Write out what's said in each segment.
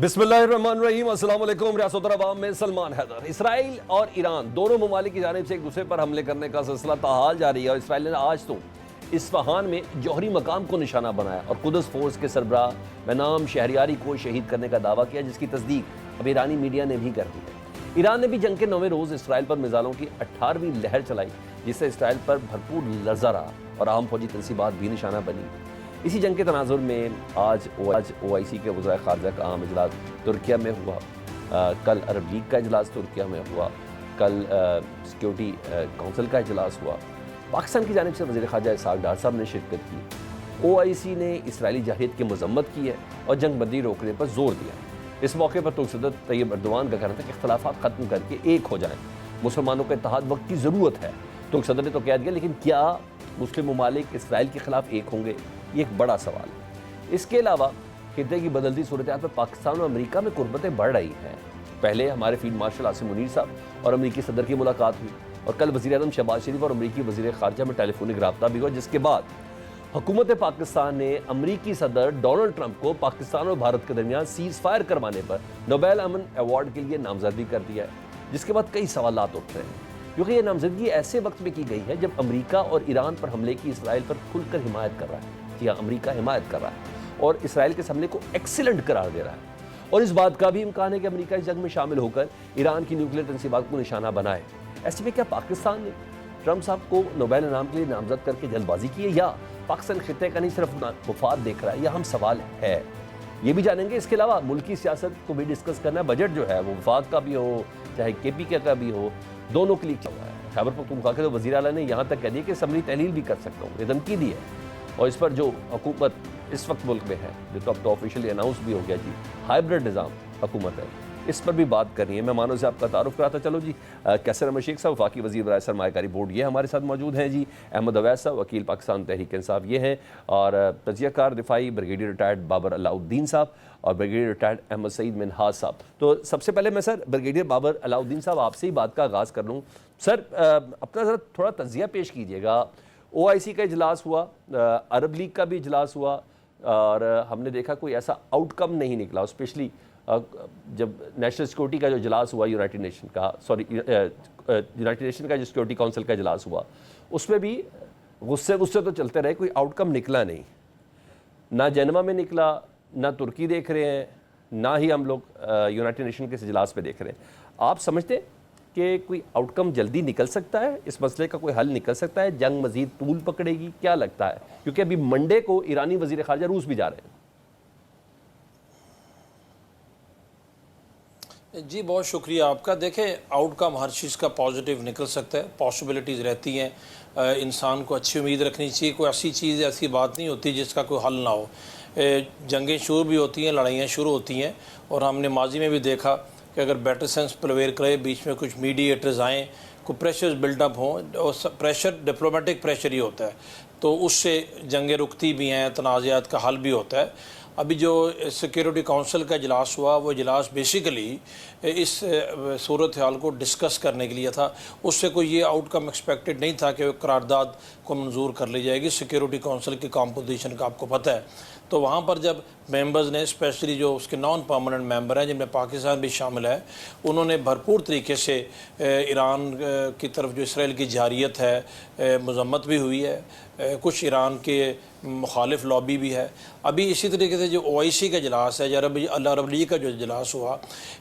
बिस्मिल्लाहिर्रहमानिर्रहीम। अस्सलाम वालेकुम। रियासत अवाम में सलमान हैदर। इसराइल और ईरान दोनों ममालिक की जानिब से एक दूसरे पर हमले करने का सिलसिला ताहाल जारी है और इसराइल ने आज तो इस्फहान में जौहरी मकाम को निशाना बनाया और कुदस फोर्स के सरबराह बनाम शहरियारी को शहीद करने का दावा किया, जिसकी तस्दीक अब ईरानी मीडिया ने भी कर दी है। ईरान ने भी जंग के 9वें रोज़ इसराइल पर मिसाइलों की 18वीं लहर चलाई, जिससे इसराइल पर भरपूर लर्जा रहा और अहम फौजी तनसीबात भी निशाना बनी। इसी जंग के तनाजुर में आज OIC के वज़ीर ख़ारजा का अहम इजलास तुर्किया में हुआ। कल अरब लीग का इजलास तुर्किया में हुआ। कल सिक्योरिटी काउंसिल का इजलास हुआ। पाकिस्तान की जानिब से वज़ीर ख़ारजा इसहाक़ डार साहब ने शिरकत की। OIC ने इसराइली जाहिद की मज़म्मत की है और जंग बंदी रोकने पर जोर दिया। इस मौके पर तुर्क सदर तैयब एर्दोगान का कहना था कि इख्तलाफात ख़त्म करके एक हो जाएँ, मुसलमानों का इत्तेहाद वक्त की ज़रूरत है। तुर्क सदर ने तो कह दिया, लेकिन क्या मुस्लिम ममालिक इसराइल के ख़िलाफ़ एक होंगे, ये एक बड़ा सवाल है। इसके अलावा खित्ते की बदलती सूरत पर पाकिस्तान और अमेरिका में कुर्बतें बढ़ रही हैं। पहले हमारे फील्ड मार्शल आसिम मुनीर साहब और अमेरिकी सदर की मुलाकात हुई और कल वज़ीर आज़म शहबाज शरीफ और अमेरिकी वज़ीर ख़ारजा में टेलीफोनिक रब्ता भी हुआ, जिसके बाद हुकूमत पाकिस्तान ने अमेरिकी सदर डोनाल्ड ट्रंप को पाकिस्तान और भारत के दरमियान सीज़ फायर करवाने पर नोबेल अमन अवार्ड के लिए नामजद भी कर दिया है, जिसके बाद कई सवालात उठ रहे हैं, क्योंकि ये नामजदगी ऐसे वक्त में की गई है जब अमेरिका और ईरान पर हमले की इसराइल पर खुलकर हिमायत कर रहा है। जी हाँ, अमेरिका हिमायत कर रहा है और इसराइल के हमले को एक्सीलेंट करार दे रहा है, और इस बात का भी इम्कान है कि अमेरिका इस जंग में शामिल होकर ईरान की न्यूक्लियर तनसीबात को निशाना बनाए। ऐसे में क्या पाकिस्तान ने ट्रंप साहब को नोबेल इनाम के लिए नामजद करके जल्दबाजी की है, या पाकिस्तान खित्ते का नहीं सिर्फ मुफाद देख रहा है, यह हम सवाल है, ये भी जानेंगे। इसके अलावा मुल्की सियासत को भी डिस्कस करना है। बजट जो है वो वफाक का भी हो चाहे KPK का भी हो, दोनों के लिए चल रहा है। खैबर पख्तूनख्वा के तो वज़ीर आला ने यहाँ तक कह दिया कि असम्बली तहलील भी कर सकता हूँ, ये धमकी दी है। और इस पर जो हुकूमत इस वक्त मुल्क में है, जो तो अब तो ऑफिशियली अनाउंस भी हो गया जी, हाइब्रिड निज़ाम हुकूमत है, इस पर भी बात करनी है। मेहमानों से आपका तारुफ कराता चलो जी। कैसर अहमद शेख साहब वफाकी वज़ीर बराए सरमायाकारी बोर्ड, ये हमारे साथ मौजूद हैं जी। अहमद अवैस साहब वकील पाकिस्तान तहरीक इंसाफ, ये हैं। और तजियाकार दिफाई ब्रिगेडियर रिटायर्ड बाबर अलाउद्दीन साहब और ब्रिगेडियर रिटायर्ड अहमद सईद मिनहाज साहब। तो सबसे पहले मैं सर ब्रिगेडियर बाबर अलाउद्दीन साहब आपसे ही बात का आगाज़ कर लूँ। सर अपना ज़रा थोड़ा तजिया पेश कीजिएगा। OIC का इजलास हुआ, अरब लीग का भी इजलास हुआ और हमने देखा कोई ऐसा आउटकम नहीं निकला, स्पेशली जब नेशनल सिक्योरिटी का जो इजलास हुआ यूनाइटेड नेशन का जो सिक्योरिटी काउंसिल का इजलास हुआ, उसमें भी गुस्से तो चलते रहे, कोई आउटकम निकला नहीं। ना जेनेवा में निकला, ना तुर्की देख रहे हैं, ना ही हम लोग यूनाइटेड नेशन के इस इजलास पे देख रहे हैं। आप समझते हैं कि कोई आउटकम जल्दी निकल सकता है, इस मसले का कोई हल निकल सकता है, जंग मजीद तूल पकड़ेगी, क्या लगता है? क्योंकि अभी मंडे को ईरानी वज़ीर ख़ारजा रूस भी जा रहे हैं। जी बहुत शुक्रिया आपका। देखें, आउटकम हर चीज़ का पॉजिटिव निकल सकता है, पॉसिबिलिटीज़ रहती हैं। इंसान को अच्छी उम्मीद रखनी चाहिए। कोई ऐसी चीज़ ऐसी बात नहीं होती जिसका कोई हल ना हो। जंगें शुरू भी होती हैं, लड़ाइयाँ शुरू होती हैं, और हमने माजी में भी देखा कि अगर बेटर सेंस प्रिवेल करे, बीच में कुछ मीडिएटर्स आएँ, कोई प्रेशर्स बिल्डअप हों, और प्रेशर डिप्लोमेटिक प्रेशर ही होता है, तो उससे जंगें रुकती भी हैं, तनाज़ात का हल भी होता है। अभी जो सिक्योरिटी काउंसिल का इजलास हुआ, वो इजलास बेसिकली इस सूरत हाल को डिस्कस करने के लिए था। उससे कोई ये आउटकम एक्सपेक्टेड नहीं था कि करारदाद को मंजूर कर ली जाएगी। सिक्योरिटी काउंसिल की कंपोजिशन का आपको पता है, तो वहाँ पर जब मेंबर्स ने, स्पेशली जो उसके नॉन परमानेंट मेंबर हैं जिनमें पाकिस्तान भी शामिल है, उन्होंने भरपूर तरीके से ईरान की तरफ जो इसराइल की जारियत है मज़म्मत भी हुई है, कुछ ईरान के मुखालिफ लॉबी भी है। अभी इसी तरीके से जो OIC का इजलास है, या अरब लीग का जो इजलास हुआ,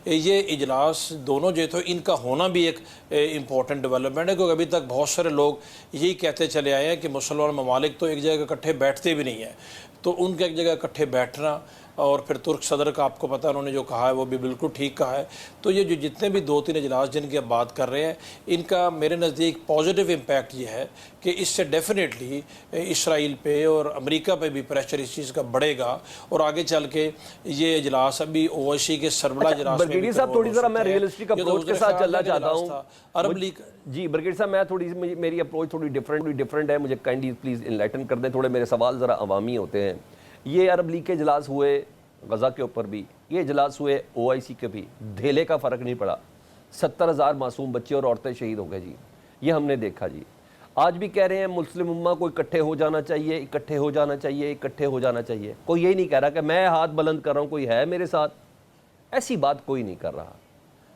ये इजलास दोनों जो तो इनका होना भी एक इम्पॉर्टेंट डेवलपमेंट है, क्योंकि अभी तक बहुत सारे लोग यही कहते चले आए हैं कि मुसलमान ममालिक तो एक जगह इकट्ठे बैठते भी नहीं हैं, तो उनके एक जगह इकट्ठे बैठना, और फिर तुर्क सदर का आपको पता है उन्होंने जो कहा है वो भी बिल्कुल ठीक कहा है। तो ये जो जितने भी 2-3 इजलास जिनकी आप बात कर रहे हैं, इनका मेरे नज़दीक पॉजिटिव इम्पैक्ट ये है कि इससे डेफिनेटली इसराइल पे और अमेरिका पे भी प्रेशर इस चीज़ का बढ़ेगा, और आगे चल के ये इजलास अभी OIC के सरबराह इजलास में भी साहब थोड़ी ज़रा मैं रियलिस्टिक अप्रोच के साथ चलना चाहता हूँ। अरब लीग जी ब्रिगेडियर साहब, मैं थोड़ी मेरी अप्रोच थोड़ी डिफरेंट है, मुझे काइंडली प्लीज़ इनलाइटन कर दें। थोड़े मेरे सवाल ज़रा अवामी होते हैं। ये अरब लीग के इजलास हुए, गज़ा के ऊपर भी ये इजलास हुए, OIC के भी, धेले का फ़र्क नहीं पड़ा। 70,000 मासूम बच्चे और औरतें शहीद हो गए जी, ये हमने देखा जी। आज भी कह रहे हैं मुस्लिम उम्मा को इकट्ठे हो जाना चाहिए, इकट्ठे हो जाना चाहिए, इकट्ठे हो जाना चाहिए। कोई यही नहीं कह रहा कि मैं हाथ बुलंद कर रहा हूँ, कोई है मेरे साथ, ایسی بات کوئی نہیں کر رہا.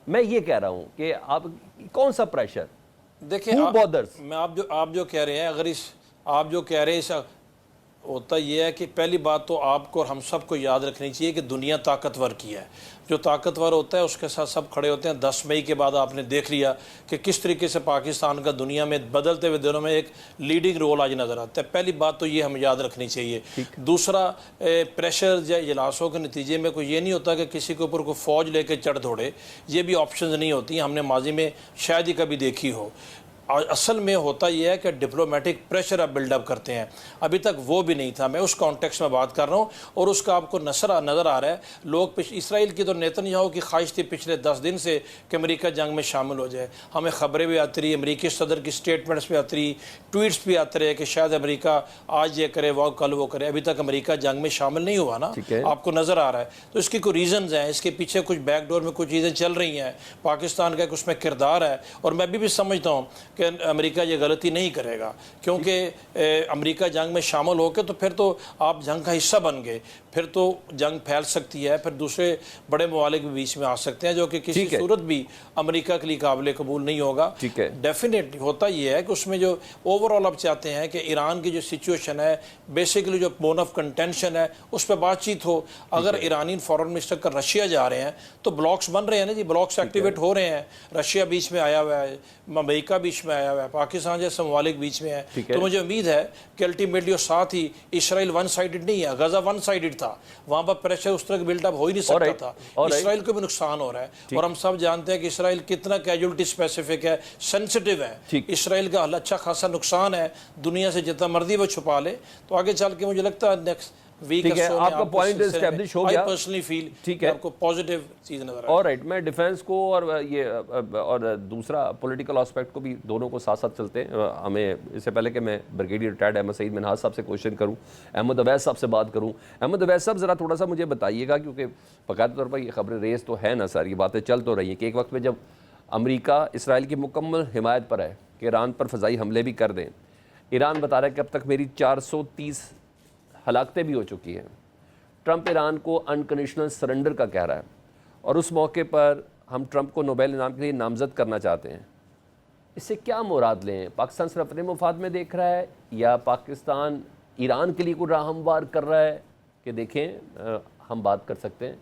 میں یہ کہہ رہا ہوں کہ آپ کون سا پریشر, دیکھیں who bothers؟ میں آپ جو کہہ رہے ہیں, اگر آپ جو کہہ رہے ہیں, ہوتا یہ ہے کہ پہلی بات تو آپ کو اور ہم سب کو یاد رکھنی چاہیے کہ دنیا طاقتور کی ہے. جو طاقتور ہوتا ہے اس کے ساتھ سب کھڑے ہوتے ہیں. 10 مئی کے بعد آپ نے دیکھ لیا کہ کس طریقے سے پاکستان کا دنیا میں بدلتے ہوئے دنوں میں ایک لیڈنگ رول آج نظر آتا ہے. پہلی بات تو یہ ہم یاد رکھنی چاہیے. دوسرا, پریشر یا اجلاسوں کے نتیجے میں کوئی یہ نہیں ہوتا کہ کسی کے اوپر کوئی فوج لے کے چڑھ دوڑے. یہ بھی آپشنز نہیں ہوتی, ہم نے ماضی میں شاید ہی کبھی دیکھی ہو. اصل میں ہوتا یہ ہے کہ ڈپلومیٹک پریشر آپ بلڈ اپ کرتے ہیں. ابھی تک وہ بھی نہیں تھا. میں اس کانٹیکس میں بات کر رہا ہوں, اور اس کا آپ کو نظر آ رہا ہے. لوگ اسرائیل کی تو نیتن یاہو کی خواہش تھی پچھلے 10 دن سے کہ امریکہ جنگ میں شامل ہو جائے. ہمیں خبریں بھی آتی رہی, امریکی صدر کی سٹیٹمنٹس بھی آتی رہی, ٹویٹس بھی آتے رہے کہ شاید امریکہ آج یہ کرے, وہ کل وہ کرے. ابھی تک امریکہ جنگ میں شامل نہیں ہوا نا, آپ کو نظر آ رہا ہے. تو اس کی کوئی ریزنز ہیں, اس کے پیچھے کچھ بیک ڈور میں کچھ چیزیں چل رہی ہیں. پاکستان کا ایک اس میں کردار ہے, اور میں بھی سمجھتا ہوں کہ امریکہ یہ غلطی نہیں کرے گا, کیونکہ امریکہ جنگ میں شامل ہو کے تو پھر تو آپ جنگ کا حصہ بن گئے, پھر تو جنگ پھیل سکتی ہے, پھر دوسرے بڑے ممالک بھی بیچ میں آ سکتے ہیں, جو کہ کسی صورت بھی امریکہ کے لیے قابل قبول نہیں ہوگا. ڈیفینیٹلی ہوتا یہ ہے کہ اس میں جو اوور آل آپ چاہتے ہیں کہ ایران کی جو سچویشن ہے, بیسیکلی جو بون آف کنٹینشن ہے, اس پہ بات چیت ہو. اگر ایرانی فارن منسٹر کا رشیا جا رہے ہیں تو بلاکس بن رہے ہیں نا جی, بلاکس ایکٹیویٹ ہو رہے ہیں. رشیا بیچ میں آیا ہوا ہے, امریکہ بیچ میں آیا ہوا ہے, پاکستان جیسے ممالک بیچ میں ہیں. تو مجھے امید ہے کہ الٹیمیٹلی اور ساتھ ہی اسرائیل ون سائیڈڈ نہیں ہے, غزہ ون سائیڈڈ تھا, وہاں پر پریشر اس طرح بلڈ اپ ہو ہی نہیں سکتا تھا. اسرائیل کو بھی نقصان ہو رہا ہے, اور ہم سب جانتے ہیں کہ اسرائیل کتنا کیجولٹی اسپیسیفک ہے, سینسٹیو ہے. اسرائیل کا اچھا خاصا نقصان ہے, دنیا سے جتنا مرضی وہ چھپا لے. تو آگے چل کے مجھے لگتا ہے نیکسٹ ویک آپ کا پوائنٹ اسٹیبلش ہو گیا, I personally feel کہ آپ کو پازیٹیو چیز نظر آئے. آلرائٹ, میں ڈیفنس کو اور دوسرا پولیٹیکل آسپیکٹ کو بھی دونوں کو ساتھ ساتھ چلتے ہیں. ہمیں اس سے پہلے کہ میں بریگیڈیئر ریٹائرڈ احمد سعید منہاج صاحب سے کوشچن کروں, احمد اویس صاحب سے بات کروں. احمد اویس صاحب ذرا تھوڑا سا مجھے بتائیے گا, کیونکہ باقاعدہ طور پر یہ خبریں ریز تو ہے نا سر, یہ باتیں چل تو رہی ہیں کہ ایک وقت میں جب امریکہ اسرائیل کی مکمل حمایت پر ہے کہ ایران پر فضائی حملے بھی کر دیں, ایران بتا رہا ہے کہ اب تک میری 430 ہلاکتیں بھی ہو چکی ہیں. ٹرمپ ایران کو انکنڈیشنل سرنڈر کا کہہ رہا ہے, اور اس موقع پر ہم ٹرمپ کو نوبیل انعام کے لیے نامزد کرنا چاہتے ہیں. اس سے کیا مراد لیں؟ پاکستان صرف اپنے مفاد میں دیکھ رہا ہے, یا پاکستان ایران کے لیے کوئی راہ ہموار کر رہا ہے کہ دیکھیں ہم بات کر سکتے ہیں؟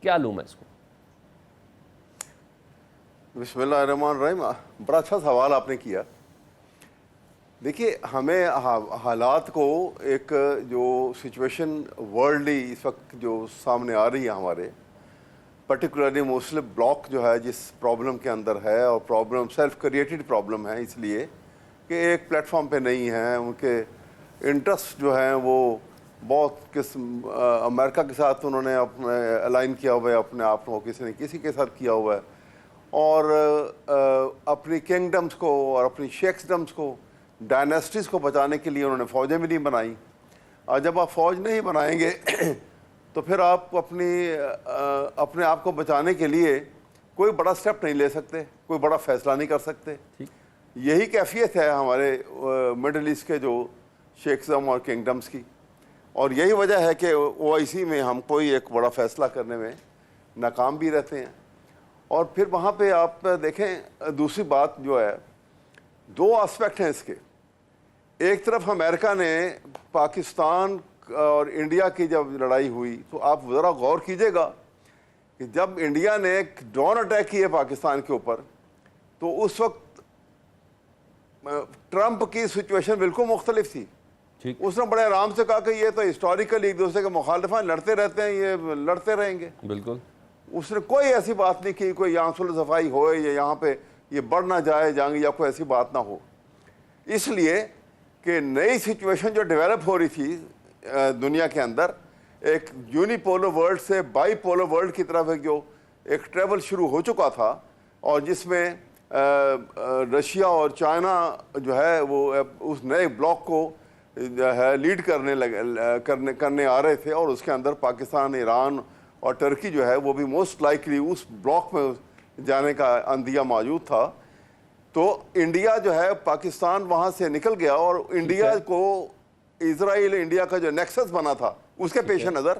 کیا لوں میں اس کو؟ بسم اللہ الرحمن الرحیم. بڑا اچھا سوال آپ نے کیا. دیکھیے, ہمیں حالات کو ایک جو سچویشن ورلڈلی اس وقت جو سامنے آ رہی ہے ہمارے, پرٹیکولرلی مسلم بلاک جو ہے جس پرابلم کے اندر ہے, اور پرابلم سیلف کریٹڈ پرابلم ہے اس لیے کہ ایک پلیٹ فارم پہ نہیں ہیں, ان کے انٹرسٹ جو ہیں وہ بہت امریکہ کے ساتھ انہوں نے اپنے الائن کیا ہوا ہے, اپنے آپ کو کسی نے کسی کے ساتھ کیا ہوا ہے, اور اپنی کنگڈمز کو اور اپنی شیکسڈمز کو, ڈائنیسٹیز کو بچانے کے لیے انہوں نے فوجیں بھی نہیں بنائیں. اور جب آپ فوج نہیں بنائیں گے تو پھر آپ اپنے آپ کو بچانے کے لیے کوئی بڑا سٹیپ نہیں لے سکتے, کوئی بڑا فیصلہ نہیں کر سکتے. یہی کیفیت ہے ہمارے مڈل ایسٹ کے جو شیکسڈم اور کنگڈمز کی, اور یہی وجہ ہے کہ OIC میں ہم کوئی ایک بڑا فیصلہ کرنے میں ناکام بھی رہتے ہیں. اور پھر وہاں پہ آپ دیکھیں, دوسری بات جو ہے, 2 آسپیکٹ ہیں اس کے. ایک طرف امریکہ نے پاکستان اور انڈیا کی جب لڑائی ہوئی تو آپ ذرا غور کیجئے گا کہ جب انڈیا نے ایک ڈرون اٹیک کیے پاکستان کے اوپر, تو اس وقت ٹرمپ کی سچویشن بالکل مختلف تھی. اس نے بڑے آرام سے کہا کہ یہ تو ہسٹوریکلی ایک دوسرے کے مخالفان لڑتے رہتے ہیں, یہ لڑتے رہیں گے. بالکل, اس نے کوئی ایسی بات نہیں کی کوئی یہاں صلح صفائی ہوئے یا یہاں پہ یہ بڑھ نہ جائے جنگ یا کوئی ایسی بات نہ ہو. اس لیے کہ نئی سچویشن جو ڈیولپ ہو رہی تھی دنیا کے اندر, ایک یونی پولر ورلڈ سے بائی پولر ورلڈ کی طرف جو ایک ٹریول شروع ہو چکا تھا, اور جس میں رشیا اور چائنا جو ہے وہ اس نئے بلاک کو جو ہے لیڈ کرنے آ رہے تھے, اور اس کے اندر پاکستان, ایران اور ٹرکی جو ہے وہ بھی موسٹ لائکلی اس بلاک میں جانے کا اندیہ موجود تھا. تو انڈیا جو ہے, پاکستان وہاں سے نکل گیا, اور انڈیا کو اسرائیل انڈیا کا جو نیکسس بنا تھا اس کے پیش نظر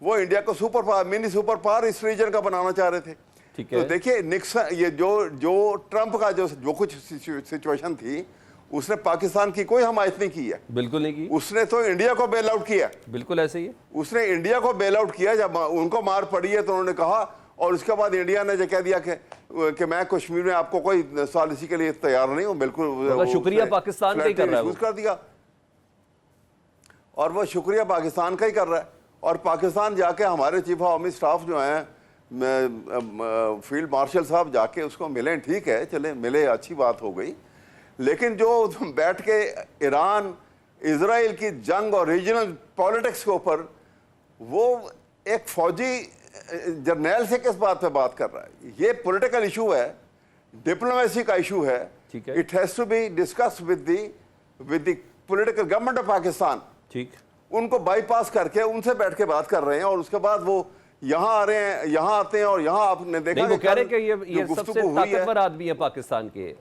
वो इंडिया को super power, mini super power इस रीजन का बनाना चाह रहे थे। ठीक तो है। देखिए निक्सन, ये जो ट्रंप का जो कुछ सिचुएशन थी, उसने पाकिस्तान की कोई हमायत नहीं की है, बिल्कुल नहीं की, उसने तो इंडिया को बेल आउट किया। बिल्कुल ऐसे ही है। उसने इंडिया को बेल आउट किया। जब उनको मार पड़ी है तो उन्होंने कहा, और उसके बाद इंडिया ने जो कह दिया कि मैं कश्मीर में आपको कोई सॉलिसी के लिए तैयार नहीं हूँ, बिल्कुल। मतलब शुक्रिया पाकिस्तान का ही कर रहा है वो। कर दिया, और वो शुक्रिया पाकिस्तान का ही कर रहा है। और पाकिस्तान जाके हमारे चीफ ऑफ आर्मी स्टाफ जो हैं, फील्ड मार्शल साहब जाके उसको मिले, ठीक है, चले मिले, अच्छी बात हो गई। लेकिन जो बैठ के ईरान इजराइल की जंग और रीजनल पॉलिटिक्स के ऊपर, वो एक फौजी जर्नैल से किस बात पे बात कर रहा है? ये पॉलिटिकल इशू है, डिप्लोमेसी का इशू है। ठीक है। It has to be discuss with the political government of Pakistan. ठीक, उनको बाईपास करके उनसे बैठ के बात कर रहे हैं, और उसके बाद वो यहाँ आ रहे हैं, यहाँ आते हैं, और यहाँ आपने देखा नहीं, वो कह रहे कि ये जो सबसे गुफ्तगू हुई है। ताकतवर आदमी है पाकिस्तान के,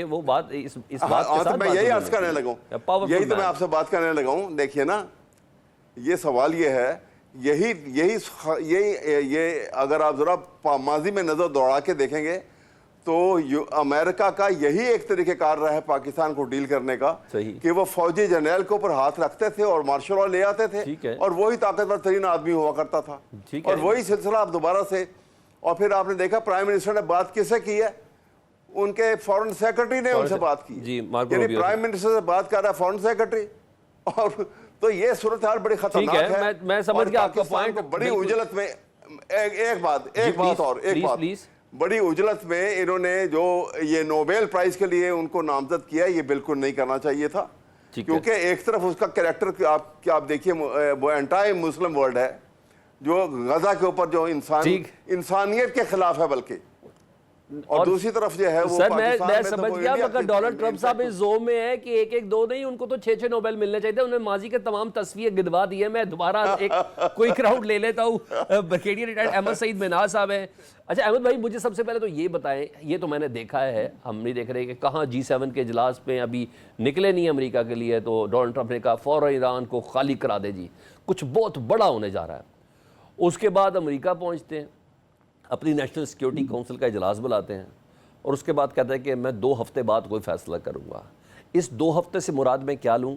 वो बात इस बात के हाँ, साथ तो मैं बात यही उन्होंने अर्ज करने की। लगा हूँ, Powerful यही तो मैं man। आपसे बात करने लगा हूँ। देखिए ना, ये सवाल ये है, ये अगर आप जरा माजी में नजर दौड़ा के देखेंगे तो अमेरिका का यही एक तरीक़ेकार रहा है पाकिस्तान को डील करने का, सही। कि वो फौजी जनरल के ऊपर हाथ रखते थे और मार्शल लॉ ले आते थे, ठीक है। और वही ताकतवर तरीन आदमी हुआ करता था। ठीक है। और वही सिलसिला आप दोबारा से, और फिर आपने देखा प्राइम मिनिस्टर ने बात किससे की है? उनके फॉरेन सेक्रेटरी ने उनसे बात की। जी, मार्को यानी रूबियो से। प्राइम मिनिस्टर से बात कर रहा है फॉरेन सेक्रेटरी। और तो ये सूरत हाल बड़ी खतरनाक ठीक है, है। मैं समझ और गया आपका पाकिस्तान पॉइंट, को बड़ी बिल्कुल। उजलत में एक बात प्लीज। बड़ी उजलत में इन्होंने जो ये नोबेल प्राइज के लिए उनको नामजद किया, ये बिल्कुल नहीं करना चाहिए था। ठीक है। क्योंकि एक तरफ उसका कैरेक्टर आप देखिए, वो एंटाई मुस्लिम वर्ल्ड है, जो गजा के ऊपर जो इंसानियत के खिलाफ है, बल्कि और दूसरी तरफ जो है वो सर, पाकिस्तान मैं में तो समझ वो गया, इंडिया मगर के डोनाल्ड ट्रंप साहब इम्पैक्ट इस जोन में है कि एक एक दो नहीं, उनको तो 6-6 नोबेल मिलने चाहिए थे। उन्होंने माजी के तमाम तस्वीर गिनवा दी है। मैं दोबारा एक क्विक राउंड ले लेता हूँ। ब्रिगेडियर रिटायर्ड अहमद सईद मिनाज साहब हैं। अच्छा अहमद भाई, मुझे सबसे पहले तो ये बताएं, ये तो मैंने देखा है, हम नहीं देख रहे कि कहाँ G7 के इजलास पे अभी निकले नहीं अमेरिका के लिए, तो डोनाल्ड ट्रंप ने कहा फौरन ईरान को खाली करा दे जी, कुछ बहुत बड़ा होने जा रहा है। उसके बाद अमेरिका पहुँचते हैं, अपनी नेशनल सिक्योरिटी काउंसिल का इजलास बुलाते हैं, और उसके बाद कहता है कि मैं 2 हफ्ते बाद कोई फैसला करूंगा। इस 2 हफ्ते से मुराद मैं क्या लूं?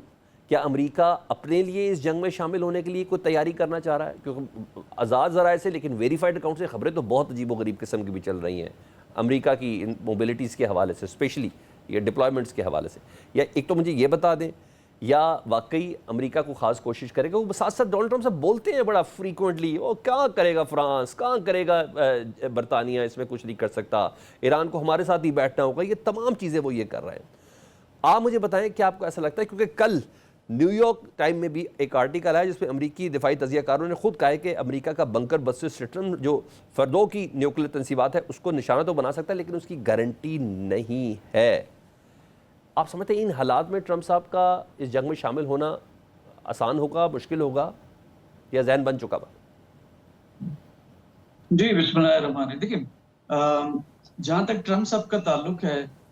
क्या अमेरिका अपने लिए इस जंग में शामिल होने के लिए कोई तैयारी करना चाह रहा है? क्योंकि आज़ाद ज़राए से, लेकिन वेरीफाइड अकाउंट से खबरें तो बहुत अजीबोगरीब किस्म की भी चल रही हैं अमेरिका की इन मोबिलिटीज़ के हवाले से, स्पेशली ये डिप्लॉयमेंट्स के हवाले से। या एक तो मुझे ये बता दें, या वाकई अमेरिका को ख़ास कोशिश करेगा? वो साथ साथ डोनाल्ड ट्रंप से बोलते हैं बड़ा फ्रीक्वेंटली, वो क्या करेगा फ्रांस, कहाँ करेगा बरतानिया, इसमें कुछ नहीं कर सकता, ईरान को हमारे साथ ही बैठना होगा, ये तमाम चीज़ें वो ये कर रहे हैं। आप मुझे बताएं क्या आपको ऐसा लगता है? क्योंकि कल न्यूयॉर्क टाइम में भी एक आर्टिकल है जिसमें अमरीकी दिफाई तजियाकारों ने खुद कहा है कि अमेरिका का बंकर बस्टर सिस्टम जो फर्दों की न्यूक्लियर तंसीबात है उसको निशाना तो बना सकता है, लेकिन उसकी गारंटी नहीं है। आप समझते हैं इन हालात में ट्रंप साहब का इस जंग में शामिल होना आसान होगा, मुश्किल होगा, या ज़हन बन चुका बा? जी, बिस्मिल्लाहिर्रहमानिर्रहीम। देखिए, जहाँ तक ट्रंप साहब का ताल्लुक है,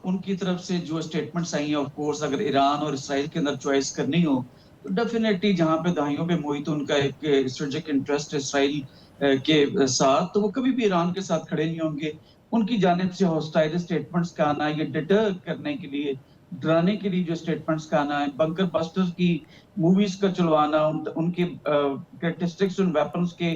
उनकी तरफ से जो स्टेटमेंट्स आई हैं, ऑफ कोर्स अगर ईरान और इसराइल के अंदर चॉइस करनी हो तो डेफिनेटली जहाँ पे दहाइयों पे मोहित उनका एक स्ट्रेटेजिक इंटरेस्ट है इसराइल के साथ, तो वो कभी भी ईरान के साथ खड़े नहीं होंगे। उनकी जानिब से हॉस्टाइल स्टेटमेंट्स का आना, ये डिटर करने के लिए, डराने के लिए जो स्टेटमेंट्स का आना है, बंकर बस्टर्स की मूवीज का चलवाना, उनके कैरेक्टरिस्टिक्स उन वेपन्स के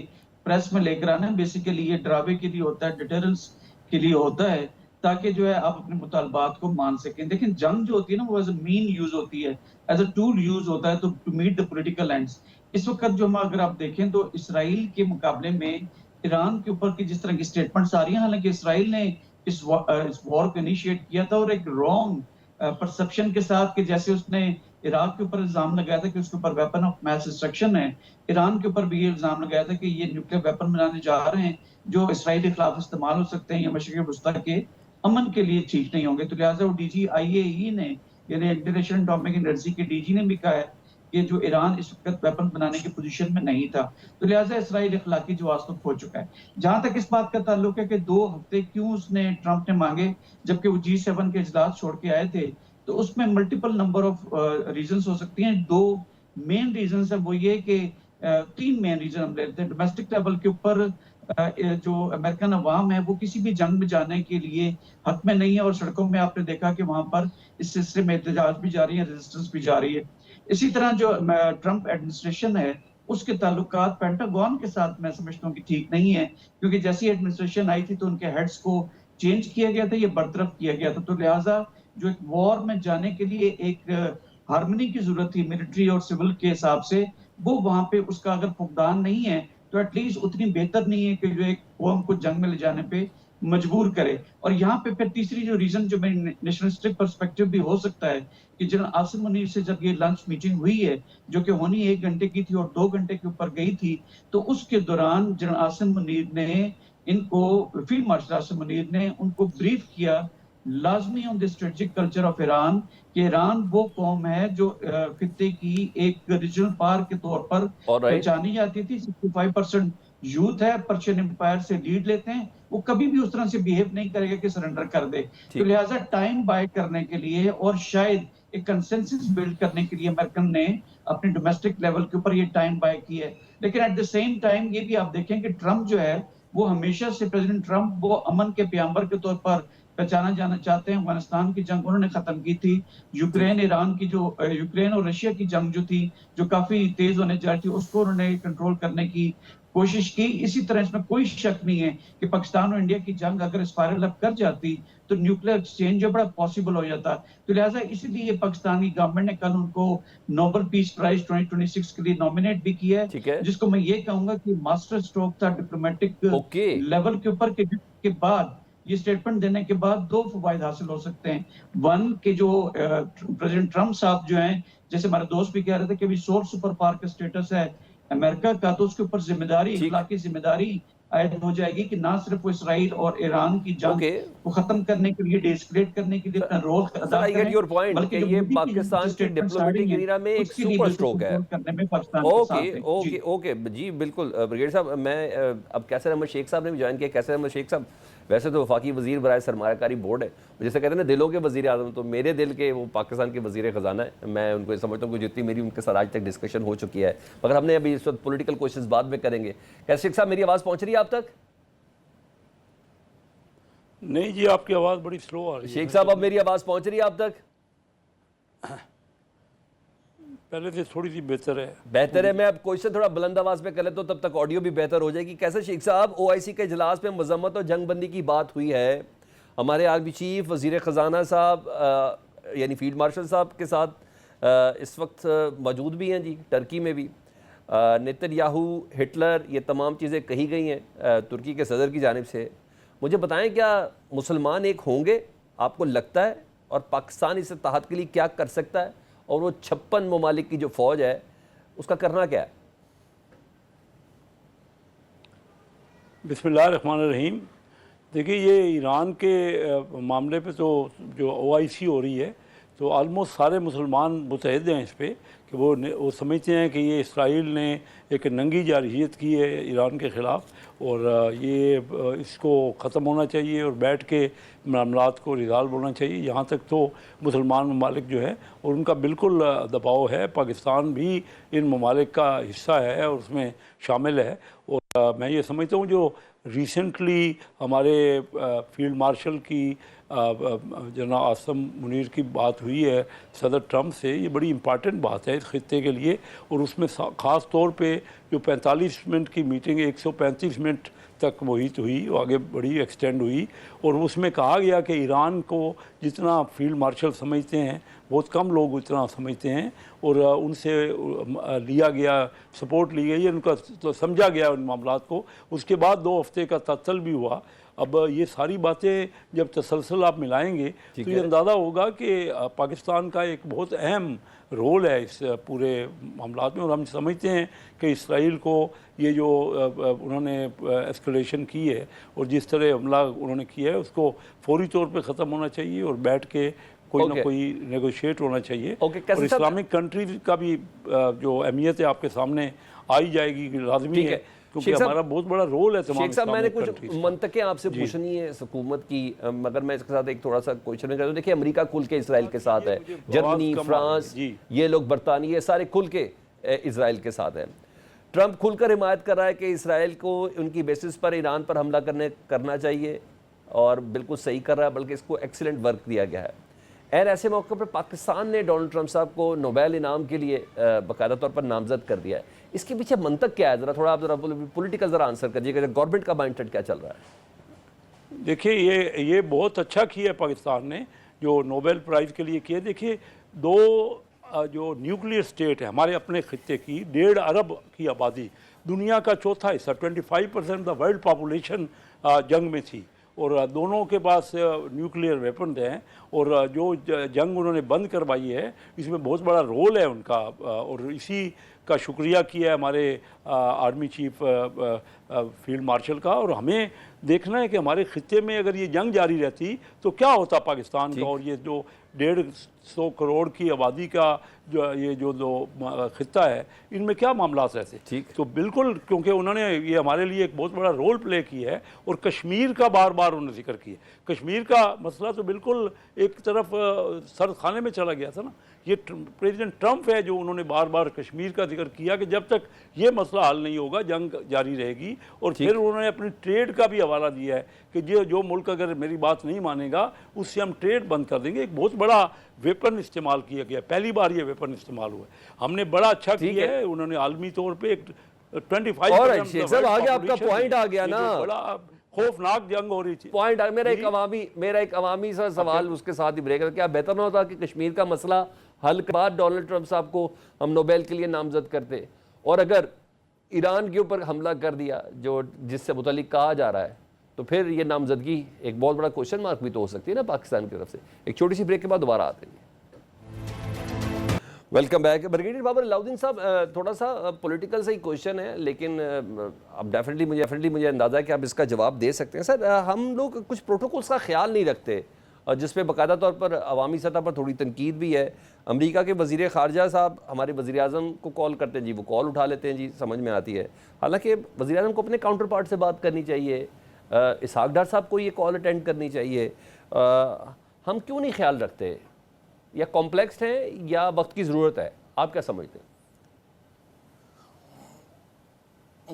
प्रेस में लेकर आना, बेसिकली ये डरावे के लिए होता है, डिटरेंस के लिए होता है, ताकि जो है आप अपने मुतालबात को मान सकें। लेकिन जंग जो होती है ना, वो एज अ मीन यूज होती है, एज अ टूल यूज होता है, तो to meet the political ends. इस वक्त जो हम अगर आप देखें तो इसराइल के मुकाबले में ईरान के ऊपर की जिस तरह की स्टेटमेंट्स आ रही हैं, हालांकि इसराइल ने इस वॉर को इनिशिएट किया था, और एक रॉन्ग परसेप्शन के साथ कि जैसे उसने इराक के ऊपर इल्जाम लगाया था कि उसके ऊपर वेपन ऑफ मैस डिस्ट्रक्शन है, ईरान के ऊपर भी ये इल्जाम लगाया था कि ये न्यूक्लियर वेपन बनाने जा रहे हैं जो इसराइल के खिलाफ इस्तेमाल हो सकते हैं या मशरिक़ वस्ता के अमन के लिए ठीक नहीं होंगे। तो लिहाजा वो DG IAEA ने, यानी इंटरनेशनल एटॉमिक एनर्जी के DG ने भी कहा है कि जो ईरान इस वक्त वेपन बनाने की पोजीशन में नहीं था, तो लिहाजा इसराइल इखलाकी जवाब तो खो चुका है। जहां तक इस बात का ताल्लुक है कि 2 हफ्ते क्यों उसने ट्रंप ने मांगे, जबकि वो G7 के इजलास छोड़ के आए थे, तो उसमें मल्टीपल नंबर ऑफ रीजंस हो सकती हैं। 2 मेन रीजंस है, वो ये कि तीन मेन रीजन हम लेते हैं। डोमेस्टिक लेवल के ऊपर जो अमेरिकन अवाम है वो किसी भी जंग में जाने के लिए हक में नहीं है, और सड़कों में आपने देखा कि वहां पर इस सिलसिले में एहतजाज भी जारी है, रेजिस्टेंस भी जारी है। इसी तरह जो ट्रंप एडमिनिस्ट्रेशन है उसके ताल्लुकात पेंटागन के साथ मैं समझता हूँ कि ठीक नहीं है, क्योंकि जैसी एडमिनिस्ट्रेशन आई थी तो उनके हेड्स को चेंज किया गया था, ये बरतरफ किया गया था। तो लिहाजा जो एक वॉर में जाने के लिए एक हार्मनी की जरूरत थी मिलिट्री और सिविल के हिसाब से, वो वहां पे उसका अगर फुकदान नहीं है तो एटलीस्ट उतनी बेहतर नहीं है कि जो एक कौम को जंग में ले जाने पे मजबूर करे। और यहाँ पे फिर तीसरी जो रीजन जो मेरी नेशनलिस्टिक पर्सपेक्टिव भी हो सकता है कि जनरल आसिम मुनीर से जब ये लंच मीटिंग हुई है, जो कि होनी 1 घंटे की थी और 2 घंटे के ऊपर गई थी, तो उसके दौरान जनरल आसिम मुनीर ने इनको, फील्ड मार्शल आसिम मुनीर ने उनको ब्रीफ किया लाजमी on the strategic culture of Iran, कि ईरान वो कौम है जो खित्ते की एक रीजनल पावर के तौर पर पहचानी जाती थी। 65% यूथ है, पर्शियन एम्पायर से लीड लेते हैं, वो कभी भी उस तरह से बिहेव नहीं करेगा कि सरेंडर कर दे। तो लिहाजा टाइम बाय करने के लिए और शायद एक कंसेंसस बिल्ड करने के लिए अमेरिकन ने अपने डोमेस्टिक लेवल के ऊपर ये टाइम बाय किया है। लेकिन एट द सेम टाइम ये भी आप देखें कि ट्रंप जो है वो हमेशा से, प्रेसिडेंट ट्रंप वो अमन के प्याम्बर के तौर पर पहचाना जाना चाहते हैं। अफगानिस्तान की जंग उन्होंने खत्म की थी, यूक्रेन ईरान की जो यूक्रेन और रशिया की जंग जो थी, जो काफी तेज होने जा रही थी, उसको उन्होंने कंट्रोल करने की कोशिश की। इसी तरह इसमें कोई शक नहीं है कि पाकिस्तान और इंडिया की जंग अगर स्पाइरल अप कर जाती तो न्यूक्लियर एक्सचेंज जो बड़ा पॉसिबल हो जाता। तो लिहाजा इसीलिए पाकिस्तान की गवर्नमेंट ने कल उनको नोबेल पीस प्राइज 2026 के लिए नॉमिनेट भी किया है, जिसको मैं ये कहूंगा कि मास्टर स्ट्रोक था डिप्लोमेटिक लेवल के ऊपर के बाद ये स्टेटमेंट देने के बाद 2 फवायद हासिल हो सकते हैं। वन के जो प्रेसिडेंट ट्रंप साहब जो हैं, जैसे हमारे दोस्त भी कह रहे थे कि अभी सोल सुपर पावर का स्टेटस है अमेरिका का, तो उसके ऊपर जिम्मेदारी, इखलाकी जिम्मेदारी आयद हो जाएगी कि ना सिर्फ वो इसराइल और ईरान की जंग को खत्म करने के लिए, डेस्कलेट करने के लिए अपना रोल अदा करें, बल्कि ये पाकिस्तान की डिप्लोमेटिक एरिया में एक सुपर स्ट्रोक है करने में पाकिस्तान के साथ है। ओके जी बिल्कुल। ब्रिगेडियर साहब, मैं अब कैसर अहमद शेख साहब ने भी ज्वाइन किया। कैसर अहमद शेख साहब वैसे तो वफाकी वजीर बराए सरमायाकारी बोर्ड है, जैसे कहते हैं ना दिलों के वजीर आज़म, तो मेरे दिल के वो पाकिस्तान के वजीर ख़जाना है। मैं उनको समझता हूँ कि जितनी मेरी उनके साथ आज तक डिस्कशन हो चुकी है, मगर हमने अभी इस वक्त पॉलिटिकल क्वेश्चंस बाद में करेंगे। कैसर शेख साहब, मेरी आवाज़ पहुँच रही है आप तक? नहीं जी, आपकी आवाज़ बड़ी स्लो आ रही है। शेख साहब, अब मेरी आवाज़ पहुँच रही है आप तक? पहले से थोड़ी सी बेहतर है। बेहतर है। मैं अब क्वेश्चन थोड़ा बुलंद आवाज़ पे कर लेता हूँ, तब तक ऑडियो भी बेहतर हो जाएगी। कैसे शेख साहब, OIC के इजलास में मजम्मत और जंगबंदी की बात हुई है, हमारे आर्मी चीफ वज़ीर ख़जाना साहब यानी फील्ड मार्शल साहब के साथ इस वक्त मौजूद भी हैं जी, टर्की में भी। नेतन्याहू, हिटलर, ये तमाम चीज़ें कही गई हैं तुर्की के सदर की जानिब से। मुझे बताएं, क्या मुसलमान एक होंगे आपको लगता है, और पाकिस्तान इस इत्तेहाद के लिए क्या कर सकता है, और वो 56 ममालिक की जो फ़ौज है उसका करना क्या है? बिस्मिल्लाहिर्रहमानिर्रहीम। देखिए, ये ईरान के मामले पे तो जो OIC हो रही है, तो आलमोस्ट सारे मुसलमान मुतहद हैं इस पर कि वो समझते हैं कि ये इसराइल ने एक नंगी जारहियत की है ईरान के ख़िलाफ़, और ये इसको ख़त्म होना चाहिए और बैठ के मामलात को रिज़ॉल्व होना चाहिए। यहाँ तक तो मुसलमान ममालिक जो है और उनका बिल्कुल दबाव है, पाकिस्तान भी इन ममालिक का हिस्सा है और उसमें शामिल है। और मैं ये समझता हूँ जो रिसेंटली हमारे फील्ड मार्शल की जनाब आसिम मुनीर की बात हुई है सदर ट्रंप से, ये बड़ी इम्पॉर्टेंट बात है इस खित्ते के लिए। और उसमें ख़ास तौर पे जो 45 मिनट की मीटिंग 135 मिनट तक मुहित हुई, वो आगे बड़ी एक्सटेंड हुई, और उसमें कहा गया कि ईरान को जितना फील्ड मार्शल समझते हैं बहुत कम लोग उतना समझते हैं, और उनसे लिया गया, सपोर्ट ली गई, उनका तो समझा गया उन मामलात को। उसके बाद 2 हफ्ते का तत्सल भी हुआ। अब ये सारी बातें जब तसलसल आप मिलाएंगे तो ये अंदाज़ा होगा कि पाकिस्तान का एक बहुत अहम रोल है इस पूरे मामलात में। और हम समझते हैं कि इसराइल को ये जो उन्होंने एस्केलेशन की है और जिस तरह हमला उन्होंने किया है उसको फौरी तौर पे ख़त्म होना चाहिए और बैठ के कोई ना कोई नेगोशिएट होना चाहिए। और इस्लामिक कंट्रीज का भी जो अहमियत है आपके सामने आई जाएगी, लाजमी है, क्योंकि हमारा बहुत बड़ा रोल है। शेख साहब, मैंने कुछ मंतकें आपसे पूछनी है हुकूमत की, मगर मैं इसके साथ एक थोड़ा सा क्वेश्चन करता हूँ। देखिए, अमेरिका खुल के इसराइल के साथ है, जर्मनी, फ्रांस, ये लोग, बरतानिया, सारे खुल के इसराइल के साथ हैं। ٹرمپ کھل کر حمایت کر رہا ہے کہ اسرائیل کو ان کی بیسس پر ایران پر حملہ کرنا چاہیے اور بالکل صحیح کر رہا ہے، بلکہ اس کو ایکسیلنٹ ورک دیا گیا ہے۔ اور ایسے موقع پر پاکستان نے ڈونلڈ ٹرمپ صاحب کو نوبیل انعام کے لیے باقاعدہ طور پر نامزد کر دیا ہے۔ اس کے پیچھے منطق کیا ہے؟ آپ ذرا پولیٹیکل ذرا آنسر کریے کہ گورنمنٹ کا مائنڈ سیٹ کیا چل رہا ہے؟ دیکھیے یہ بہت اچھا کیا ہے پاکستان نے جو نوبل پرائز کے لیے کیا۔ دیکھیے دو جو نیوکلیئر سٹیٹ ہے ہمارے اپنے خطے کی 1.5 ارب کی آبادی، دنیا کا چوتھا حصہ 25% دا ورلڈ پاپولیشن جنگ میں تھی، اور دونوں کے پاس نیوکلیئر ویپنز ہیں، اور جو جنگ انہوں نے بند کروائی ہے اس میں بہت بڑا رول ہے ان کا، اور اسی کا شکریہ کیا ہے ہمارے آرمی چیف فیلڈ مارشل کا۔ اور ہمیں دیکھنا ہے کہ ہمارے خطے میں اگر یہ جنگ جاری رہتی تو کیا ہوتا پاکستان کا، اور یہ جو 150 کروڑ کی آبادی کا جو خطہ ہے ان میں کیا معاملات رہتے۔ تو بالکل، کیونکہ انہوں نے یہ ہمارے لیے ایک بہت بڑا رول پلے کیا ہے، اور کشمیر کا بار بار انہوں نے ذکر کیا۔ کشمیر کا مسئلہ تو بالکل ایک طرف سرد خانے میں چلا گیا تھا نا۔ یہ پریزیڈنٹ ٹرمپ ہے جو انہوں نے بار بار کشمیر کا ذکر کیا کہ جب تک یہ مسئلہ حل نہیں ہوگا جنگ جاری رہے گی، اور پھر انہوں نے اپنی ٹریڈ کا بھی حوالہ دیا ہے کہ جو ملک اگر میری بات نہیں مانے گا اس سے ہم ٹریڈ بند کر دیں گے۔ ایک بہت بڑا ویپن استعمال کیا گیا، پہلی بار یہ ویپن استعمال ہوا ہے، ہم نے بڑا اچھا کیا ہے۔ انہوں نے عالمی طور پہ ایک 25% آپ کا پوائنٹ آ گیا نا، بڑا خوفناک جنگ ہو رہی تھی۔ پوائنٹ میرا ایک عوامی سا سوال اس کے ساتھ ہی بریک ہے، کیا بہتر نہ ہوتا کہ کشمیر کا مسئلہ حل کے بعد ڈونلڈ ٹرمپ صاحب کو ہم نوبیل کے لیے نامزد کرتے، اور اگر ایران کے اوپر حملہ کر دیا جس سے متعلق کہا جا رہا ہے، تو پھر یہ نامزدگی ایک بہت بڑا کوشچن مارک بھی تو ہو سکتی ہے نا پاکستان کی طرف سے۔ ایک چھوٹی سی بریک کے بعد دوبارہ آتے ہیں۔ Welcome back. بریگیڈیئر بابر علاؤدین صاحب، تھوڑا سا پولیٹیکل سے ہی کوشچن ہے، لیکن اب ڈیفینیٹلی مجھے اندازہ ہے کہ آپ اس کا جواب دے سکتے ہیں۔ سر، ہم لوگ کچھ پروٹوکولز کا خیال نہیں رکھتے، اور جس پہ باقاعدہ طور پر عوامی سطح پر تھوڑی تنقید بھی ہے۔ امریکہ کے وزیر خارجہ صاحب ہمارے وزیر اعظم کو کال کرتے ہیں، جی وہ کال اٹھا لیتے ہیں، جی سمجھ میں آتی ہے، حالانکہ وزیر اعظم کو اپنے کاؤنٹر پارٹ سے بات کرنی چاہیے، اسحاق ڈار صاحب کو یہ کال اٹینڈ کرنی چاہیے۔ ہم کیوں نہیں خیال رکھتے؟ یا کمپلیکس ہے یا وقت کی ضرورت ہے؟ آپ کیا سمجھتے ہیں؟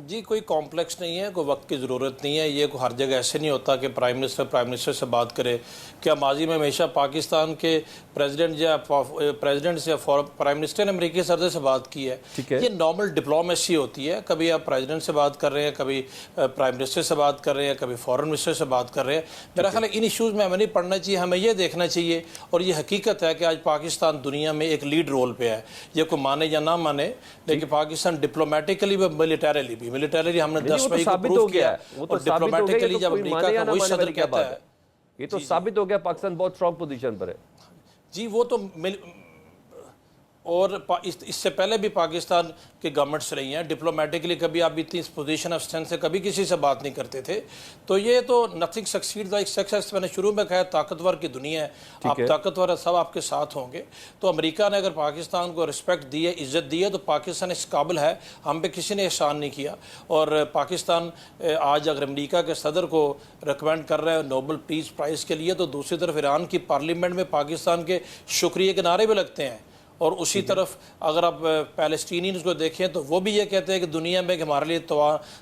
جی کوئی کمپلیکس نہیں ہے، کوئی وقت کی ضرورت نہیں ہے۔ یہ کوئی ہر جگہ ایسے نہیں ہوتا کہ پرائم منسٹر سے بات کرے۔ کیا ماضی میں ہمیشہ پاکستان کے پریزیڈنٹ یا پرائم منسٹر نے امریکی صدر سے بات کی ہے؟ یہ نارمل ڈپلومیسی ہوتی ہے، کبھی آپ پریزیڈنٹ سے بات کر رہے ہیں، کبھی پرائم منسٹر سے بات کر رہے ہیں، کبھی فارن منسٹر سے بات کر رہے ہیں۔ میرا خیال ہے ان ایشوز میں ہمیں نہیں پڑھنا چاہیے، ہمیں یہ دیکھنا چاہیے، اور یہ حقیقت ہے کہ آج پاکستان دنیا میں ایک لیڈ رول پہ ہے، یہ کوئی مانے یا نہ مانے، لیکن پاکستان ڈپلومیٹیکلی و ملیٹریلی بھی ہم نے 10 مئی کو پروف کیا، اور ڈپلومیٹیکلی جب امریکہ کا وہی صدر کہتا ہے، یہ تو ثابت ہو گیا پاکستان بہت اسٹرانگ پوزیشن پر ہے۔ جی وہ تو اور اس سے پہلے بھی پاکستان کی گورنمنٹس رہی ہیں، ڈپلومیٹکلی کبھی آپ اتنی اس پوزیشن آف اسٹرینتھ سے کبھی کسی سے بات نہیں کرتے تھے۔ تو یہ تو نتھنگ سکسیڈ دا سکسیس، میں نے شروع میں کہا طاقتور کی دنیا ہے، آپ طاقتور ہے، سب آپ کے ساتھ ہوں گے۔ تو امریکہ نے اگر پاکستان کو رسپیکٹ دی ہے، عزت دی ہے، تو پاکستان اس قابل ہے، ہم پہ کسی نے احسان نہیں کیا۔ اور پاکستان آج اگر امریکہ کے صدر کو ریکمینڈ کر رہے ہیں نوبل پیس پرائز کے لیے، تو دوسری طرف ایران کی پارلیمنٹ میں پاکستان کے شکریہ کے نعرے بھی لگتے ہیں، اور اسی طرف اگر آپ پیلسٹینینز کو دیکھیں تو وہ بھی یہ کہتے ہیں کہ دنیا میں کہ ہمارے لیے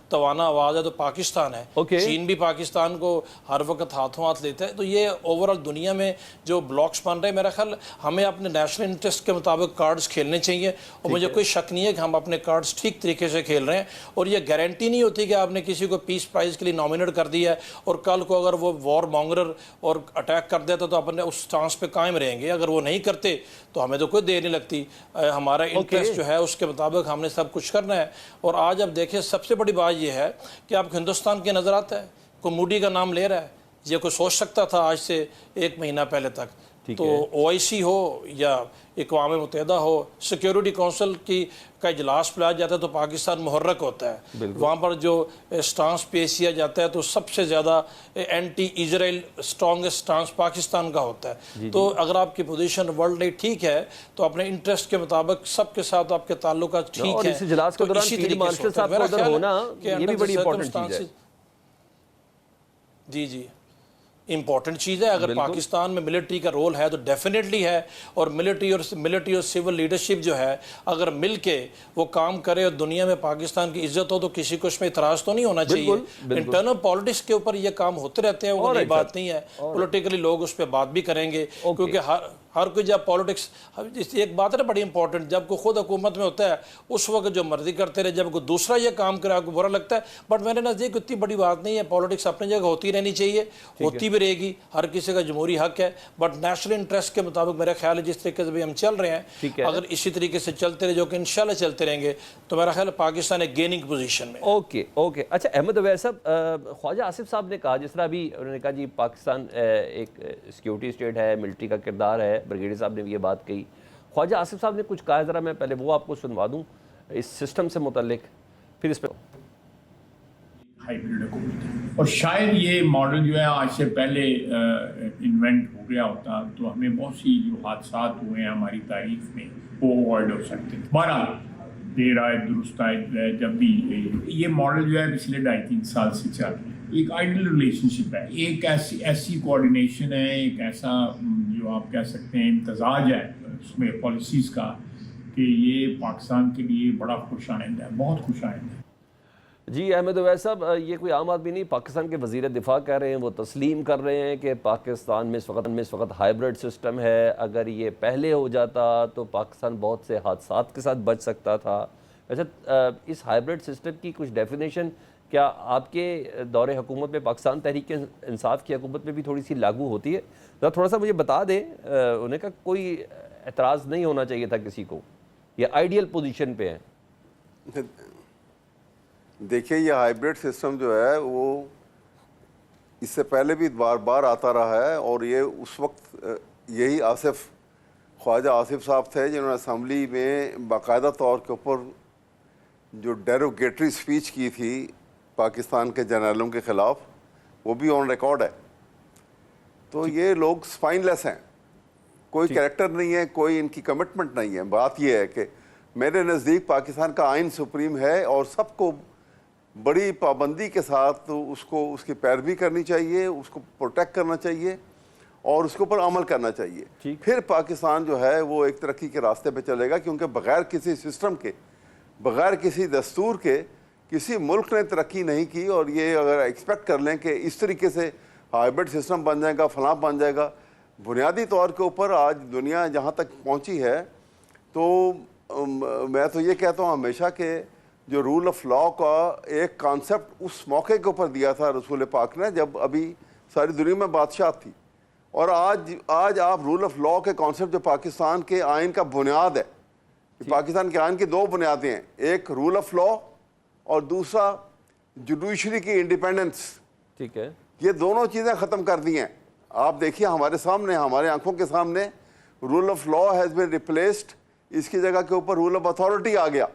توانا آواز ہے تو پاکستان ہے۔ چین بھی پاکستان کو ہر وقت ہاتھوں ہاتھ لیتا ہے۔ تو یہ اوورآل دنیا میں جو بلاکس بن رہے ہیں، میرا خیال ہمیں اپنے نیشنل انٹرسٹ کے مطابق کارڈز کھیلنے چاہیے، اور مجھے کوئی شک نہیں ہے کہ ہم اپنے کارڈز ٹھیک طریقے سے کھیل رہے ہیں۔ اور یہ گارنٹی نہیں ہوتی کہ آپ نے کسی کو پیس پرائز کے لیے نامینیٹ کر دیا ہے اور کل کو اگر وہ وار مانگرر اور اٹیک کر دیتا تو اپنے اس سٹانس پہ قائم رہیں گے۔ اگر وہ نہیں کرتے تو ہمیں تو کوئی دیر نہیں لگتی، ہمارا انٹرسٹ جو ہے اس کے مطابق ہم نے سب کچھ کرنا ہے۔ اور آج اب دیکھیں سب سے بڑی بات یہ ہے کہ آپ کو ہندوستان کی نظر آتا ہے، کوئی مودی کا نام لے رہا ہے، یہ کوئی سوچ سکتا تھا آج سے 1 مہینہ پہلے تک؟ تو OIC ہو یا اقوام متحدہ ہو، سیکیورٹی کونسل کا اجلاس بلایا جاتا ہے تو پاکستان محرک ہوتا ہے، وہاں پر جو سٹانس پیش کیا جاتا ہے تو سب سے زیادہ اینٹی اسرائیل اسٹرانگسٹ سٹانس پاکستان کا ہوتا ہے۔ تو اگر آپ کی پوزیشن ورلڈ لیڈ ٹھیک ہے تو اپنے انٹرسٹ کے مطابق سب کے ساتھ آپ کے تعلقات ٹھیک ہیں، اور اس اجلاس کے دوران فیلڈ مارشل صاحب کو ادھر ہونا یہ بھی بڑی امپورٹنٹ چیز ہے۔ جی امپورٹنٹ چیز ہے. اگر پاکستان میں ملٹری کا رول ہے تو ڈیفینیٹلی ہے, اور ملٹری اور سول لیڈرشپ جو ہے اگر مل کے وہ کام کرے اور دنیا میں پاکستان کی عزت ہو تو کسی کو اس میں اعتراض تو نہیں ہونا چاہیے. انٹرنل پالیٹکس کے اوپر یہ کام ہوتے رہتے ہیں, وہ نئی بات نہیں ہے. پولیٹیکلی لوگ اس پہ بات بھی کریں گے, کیونکہ ہر کوئی جب پالیٹکس, ایک بات ہے نا بڑی امپورٹنٹ, جب کوئی خود حکومت میں ہوتا ہے اس وقت جو مرضی کرتے رہے, جب کوئی دوسرا یہ کام کرے آپ کو برا لگتا ہے. بٹ میرے نزدیک اتنی بڑی بات نہیں ہے, پالیٹکس اپنی جگہ ہوتی رہنی چاہیے, ہوتی بھی رہے گی, ہر کسی کا جمہوری حق ہے. بٹ نیشنل انٹرسٹ کے مطابق میرا خیال ہے جس طریقے سے بھی ہم چل رہے ہیں, اگر اسی طریقے سے چلتے رہے جو کہ انشاءاللہ چلتے رہیں گے تو میرا خیال ہے پاکستان ایک گیننگ پوزیشن میں. اوکے. اچھا احمد اویس صاحب, خواجہ آصف صاحب نے کہا, جس طرح ابھی انہوں نے کہا جی پاکستان ایک سیکیورٹی اسٹیٹ ہے, ملٹری کا کردار ہے, بریگیڈیئر صاحب نے یہ بات کہی. خواجہ آصف صاحب نے کچھ کہا, ذرا میں پہلے وہ آپ کو سنوا دوں اس سسٹم سے متعلق, پھر اس پہ. ہائیبرڈ حکومت, اور شاید یہ ماڈل جو ہے آج سے پہلے انوینٹ ہو گیا ہوتا تو ہمیں بہت سی جو حادثات ہوئے ہیں ہماری تاریخ میں وہ اوائڈ ہو سکتے. بہرحال دیر آئے درست آئے, جب بھی یہ ماڈل جو ہے پچھلے 2.5-3 سال سے چل رہا ہے, ایک آئیڈل ریلیشن شپ ہے, ایک ایسی کوآرڈینیشن ہے, ایک ایسا جو آپ کہہ سکتے ہیں امتزاج ہے اس میں پالیسیز کا, کہ یہ پاکستان کے لیے بڑا خوش آئند ہے, بہت خوش آئند ہے. جی احمد اویس صاحب, یہ کوئی عام آدمی نہیں, پاکستان کے وزیر دفاع کہہ رہے ہیں, وہ تسلیم کر رہے ہیں کہ پاکستان میں اس وقت ہائیبرڈ سسٹم ہے, اگر یہ پہلے ہو جاتا تو پاکستان بہت سے حادثات کے ساتھ بچ سکتا تھا. اچھا, اس ہائیبرڈ سسٹم کی کچھ ڈیفینیشن کیا آپ کے دور حکومت میں, پاکستان تحریک انصاف کی حکومت میں بھی تھوڑی سی لاگو ہوتی ہے؟ ذرا تھوڑا سا مجھے بتا دیں. انہیں کا کوئی اعتراض نہیں ہونا چاہیے تھا کسی کو, یہ آئیڈیل پوزیشن پہ ہیں. دیکھیے یہ ہائیبرڈ سسٹم جو ہے وہ اس سے پہلے بھی بار بار آتا رہا ہے, اور یہ اس وقت یہی خواجہ آصف صاحب تھے جنہوں نے اسمبلی میں باقاعدہ طور کے اوپر جو ڈیروگیٹری سپیچ کی تھی پاکستان کے جنرلوں کے خلاف, وہ بھی آن ریکارڈ ہے. تو یہ لوگ سپائن لیس ہیں, کوئی کریکٹر نہیں ہے, کوئی ان کی کمٹمنٹ نہیں ہے. بات یہ ہے کہ میرے نزدیک پاکستان کا آئین سپریم ہے, اور سب کو بڑی پابندی کے ساتھ اس کی پیروی کرنی چاہیے, اس کو پروٹیکٹ کرنا چاہیے, اور اس کے اوپر عمل کرنا چاہیے. پھر پاکستان جو ہے وہ ایک ترقی کے راستے پہ چلے گا, کیونکہ بغیر کسی سسٹم کے, بغیر کسی دستور کے کسی ملک نے ترقی نہیں کی. اور یہ اگر ایکسپیکٹ کر لیں کہ اس طریقے سے ہائیبرڈ سسٹم بن جائے گا, فلاں بن جائے گا, بنیادی طور کے اوپر آج دنیا جہاں تک پہنچی ہے, تو میں تو یہ کہتا ہوں ہمیشہ کہ جو رول آف لاء کا ایک کانسیپٹ اس موقع کے اوپر دیا تھا رسول پاک نے, جب ابھی ساری دنیا میں بادشاہت تھی. اور آج آپ رول آف لاء کے کانسیپٹ جو پاکستان کے آئین کا بنیاد ہے, پاکستان کے آئین کی 2 بنیادیں ہیں, ایک رول آف لاء اور دوسرا جوڈیشری کی انڈیپینڈنس. ٹھیک ہے, یہ دونوں چیزیں ختم کر دی ہیں. آپ دیکھیے ہمارے سامنے, ہمارے آنکھوں کے سامنے rule of law has been replaced, اس کی جگہ کے اوپر رول آف اتھارٹی آ گیا,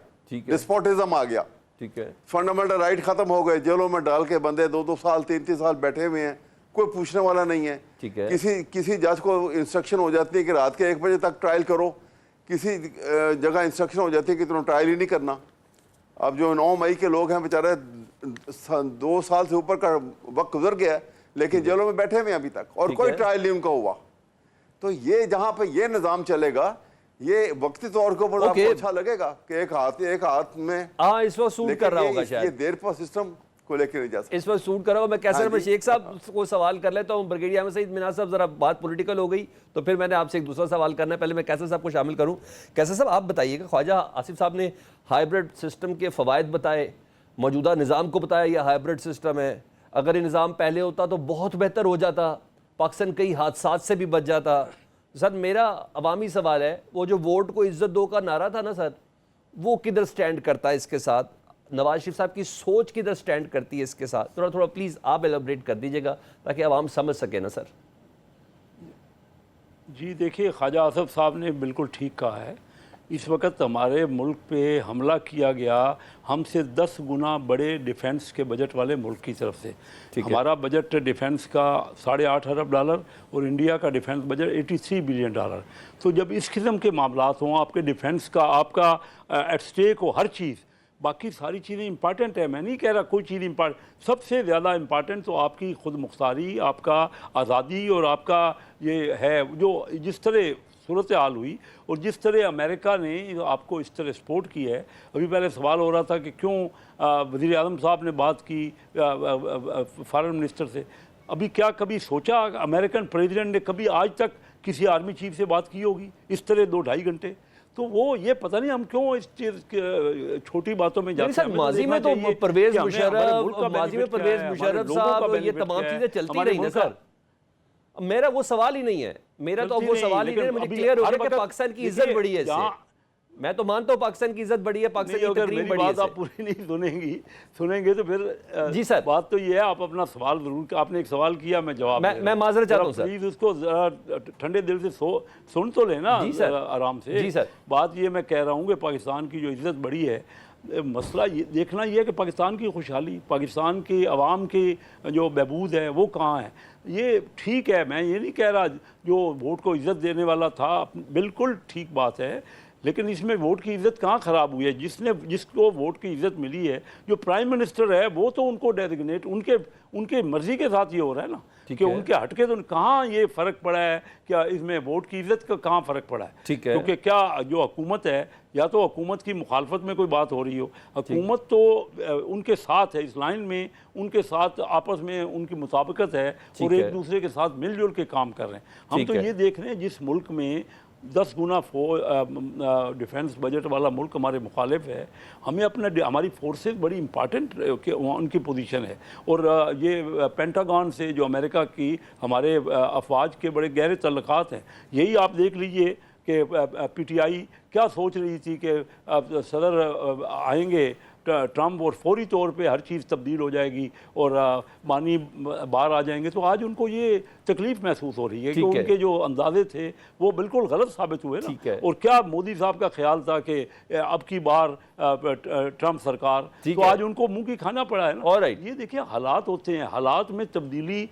ڈسپوٹزم آ گیا. ٹھیک ہے, فنڈامنٹل رائٹ ختم ہو گئے, جیلوں میں ڈال کے بندے 2 سال 3 سال بیٹھے ہوئے ہیں, کوئی پوچھنے والا نہیں ہے. ٹھیک ہے, کسی جج کو انسٹرکشن ہو جاتی ہے کہ رات کے 1 بجے تک ٹرائل کرو, کسی جگہ انسٹرکشن ہو جاتی ہے کہ تمہیں ٹرائل ہی نہیں کرنا. اب جو 9 مئی کے لوگ ہیں بیچارے 2 سال سے اوپر کا وقت گزر گیا ہے, لیکن جیلوں میں بیٹھے ہوئے ابھی تک, اور کوئی ٹرائل نہیں ان کا ہوا. تو یہ جہاں پہ یہ نظام چلے گا, یہ وقتی طور کے اوپر آپ کو اچھا لگے گا کہ ایک ہاتھ میں اس وقت سوٹ کر رہا ہوگا, شاید یہ دیر پر سسٹم کو لے کے نہیں جا سکتا, اس وقت سوٹ کر رہا ہوں. میں کیسر میں شیخ صاحب کو سوال کر لیتا ہوں. بریگیڈیئر احمد سعید مناز صاحب, ذرا بات پولیٹیکل ہو گئی تو پھر میں نے آپ سے ایک دوسرا سوال کرنا ہے. پہلے میں کیسر صاحب کو شامل کروں. کیسر صاحب آپ بتائیے کہ خواجہ آصف صاحب نے ہائیبرڈ سسٹم کے فوائد بتائے, موجودہ نظام کو بتایا یہ ہائیبرڈ سسٹم ہے, اگر یہ نظام پہلے ہوتا تو بہت بہتر ہو جاتا, پاکستان کئی حادثات سے بھی بچ جاتا. سر میرا عوامی سوال ہے, وہ جو ووٹ کو عزت دو کا نعرہ تھا نا سر, وہ کدھر سٹینڈ کرتا ہے اس کے ساتھ؟ نواز شریف صاحب کی سوچ کدھر سٹینڈ کرتی ہے اس کے ساتھ؟ تھوڑا پلیز آپ ایلیبریٹ کر دیجیے گا تاکہ عوام سمجھ سکے نا سر. جی دیکھیے, خواجہ آصف صاحب نے بالکل ٹھیک کہا ہے. اس وقت ہمارے ملک پہ حملہ کیا گیا ہم سے 10 گنا بڑے ڈیفنس کے بجٹ والے ملک کی طرف سے. ہمارا بجٹ ڈیفنس کا $8.5 ارب اور انڈیا کا ڈیفنس بجٹ $83 بلین. تو جب اس قسم کے معاملات ہوں, آپ کے ڈیفنس کا, آپ کا ایٹ سٹیک ہو ہر چیز, باقی ساری چیزیں امپارٹنٹ ہیں، میں نہیں کہہ رہا کوئی چیز امپارٹنٹ، سب سے زیادہ امپارٹنٹ تو آپ کی خود مختاری، آپ کا آزادی اور آپ کا یہ ہے جو جس طرح صورتحال ہوئی اور جس طرح امریکہ نے آپ کو اس طرح سپورٹ کی ہے۔ ابھی پہلے سوال ہو رہا تھا کہ کیوں وزیر اعظم صاحب نے بات کی فارن منسٹر سے، ابھی کیا کبھی سوچا امریکن پریزیڈنٹ نے کبھی آج تک کسی آرمی چیف سے بات کی ہوگی اس طرح 2-2.5 گھنٹے؟ تو وہ یہ پتہ نہیں ہم کیوں اس چیز چھوٹی باتوں میں جاتے ہیں۔ ماضی میں تو پرویز مشرف صاحب یہ تمام چیزیں چلتی رہی نا سر، میرا وہ سوال ہی نہیں ہے، میرا تو وہ سوال ہی نہیں ہے، مجھے کلیئر ہو گیا کہ پاکستان کی عزت بڑی ہے اس سے، میں تو مانتا ہوں پاکستان کی عزت بڑی ہے، پاکستان کی تقریم بڑی ہے۔ بات آپ پوری نہیں سنیں گے تو پھر جی سر بات تو یہ ہے، آپ اپنا سوال ضرور، آپ نے ایک سوال کیا، میں جواب میں معذرت چاہتا ہوں سر، پلیز اس کو ذرا ٹھنڈے دل سے سن تو لینا آرام سے۔ جی سر، بات یہ میں کہہ رہا ہوں کہ پاکستان کی جو عزت بڑی ہے، مسئلہ یہ دیکھنا یہ ہے کہ پاکستان کی خوشحالی، پاکستان کی عوام کی جو بہبود ہے وہ کہاں ہے۔ یہ ٹھیک ہے، میں یہ نہیں کہہ رہا جو ووٹ کو عزت دینے والا تھا بالکل ٹھیک بات ہے، لیکن اس میں ووٹ کی عزت کہاں خراب ہوئی ہے؟ جس کو ووٹ کی عزت ملی ہے، جو پرائم منسٹر ہے وہ تو ان کو ڈیزگنیٹ ان کے مرضی کے ساتھ یہ ہو رہا ہے نا، کہ ان کے ہٹ کے تو کہاں یہ فرق پڑا ہے، کیا اس میں ووٹ کی عزت کا کہاں فرق پڑا ہے؟ کیونکہ کیا جو حکومت ہے، یا تو حکومت کی مخالفت میں کوئی بات ہو رہی ہو، حکومت تو ان کے ساتھ ہے، اس لائن میں ان کے ساتھ آپس میں ان کی مسابقت ہے اور ایک دوسرے کے ساتھ مل جل کے کام کر رہے ہیں۔ ہم تو یہ دیکھ رہے ہیں جس ملک میں 10 گنا ڈیفنس بجٹ والا ملک ہمارے مخالف ہے، ہمیں ہماری فورسز بڑی امپارٹنٹ ان کی پوزیشن ہے، اور یہ پینٹاگون سے جو امریکہ کی ہمارے افواج کے بڑے گہرے تعلقات ہیں۔ یہی آپ دیکھ لیجئے کہ پی ٹی آئی کیا سوچ رہی تھی کہ صدر آئیں گے ٹرمپ اور فوری طور پہ ہر چیز تبدیل ہو جائے گی اور بانی باہر آ جائیں گے، تو آج ان کو یہ تکلیف محسوس ہو رہی ہے کہ ان کے جو اندازے تھے وہ بالکل غلط ثابت ہوئے نا۔ اور کیا مودی صاحب کا خیال تھا کہ اب کی بار ٹرمپ سرکار، تو آج ان کو منہ کی کھانا پڑا ہے نا۔ یہ دیکھیں حالات ہوتے ہیں، حالات میں تبدیلی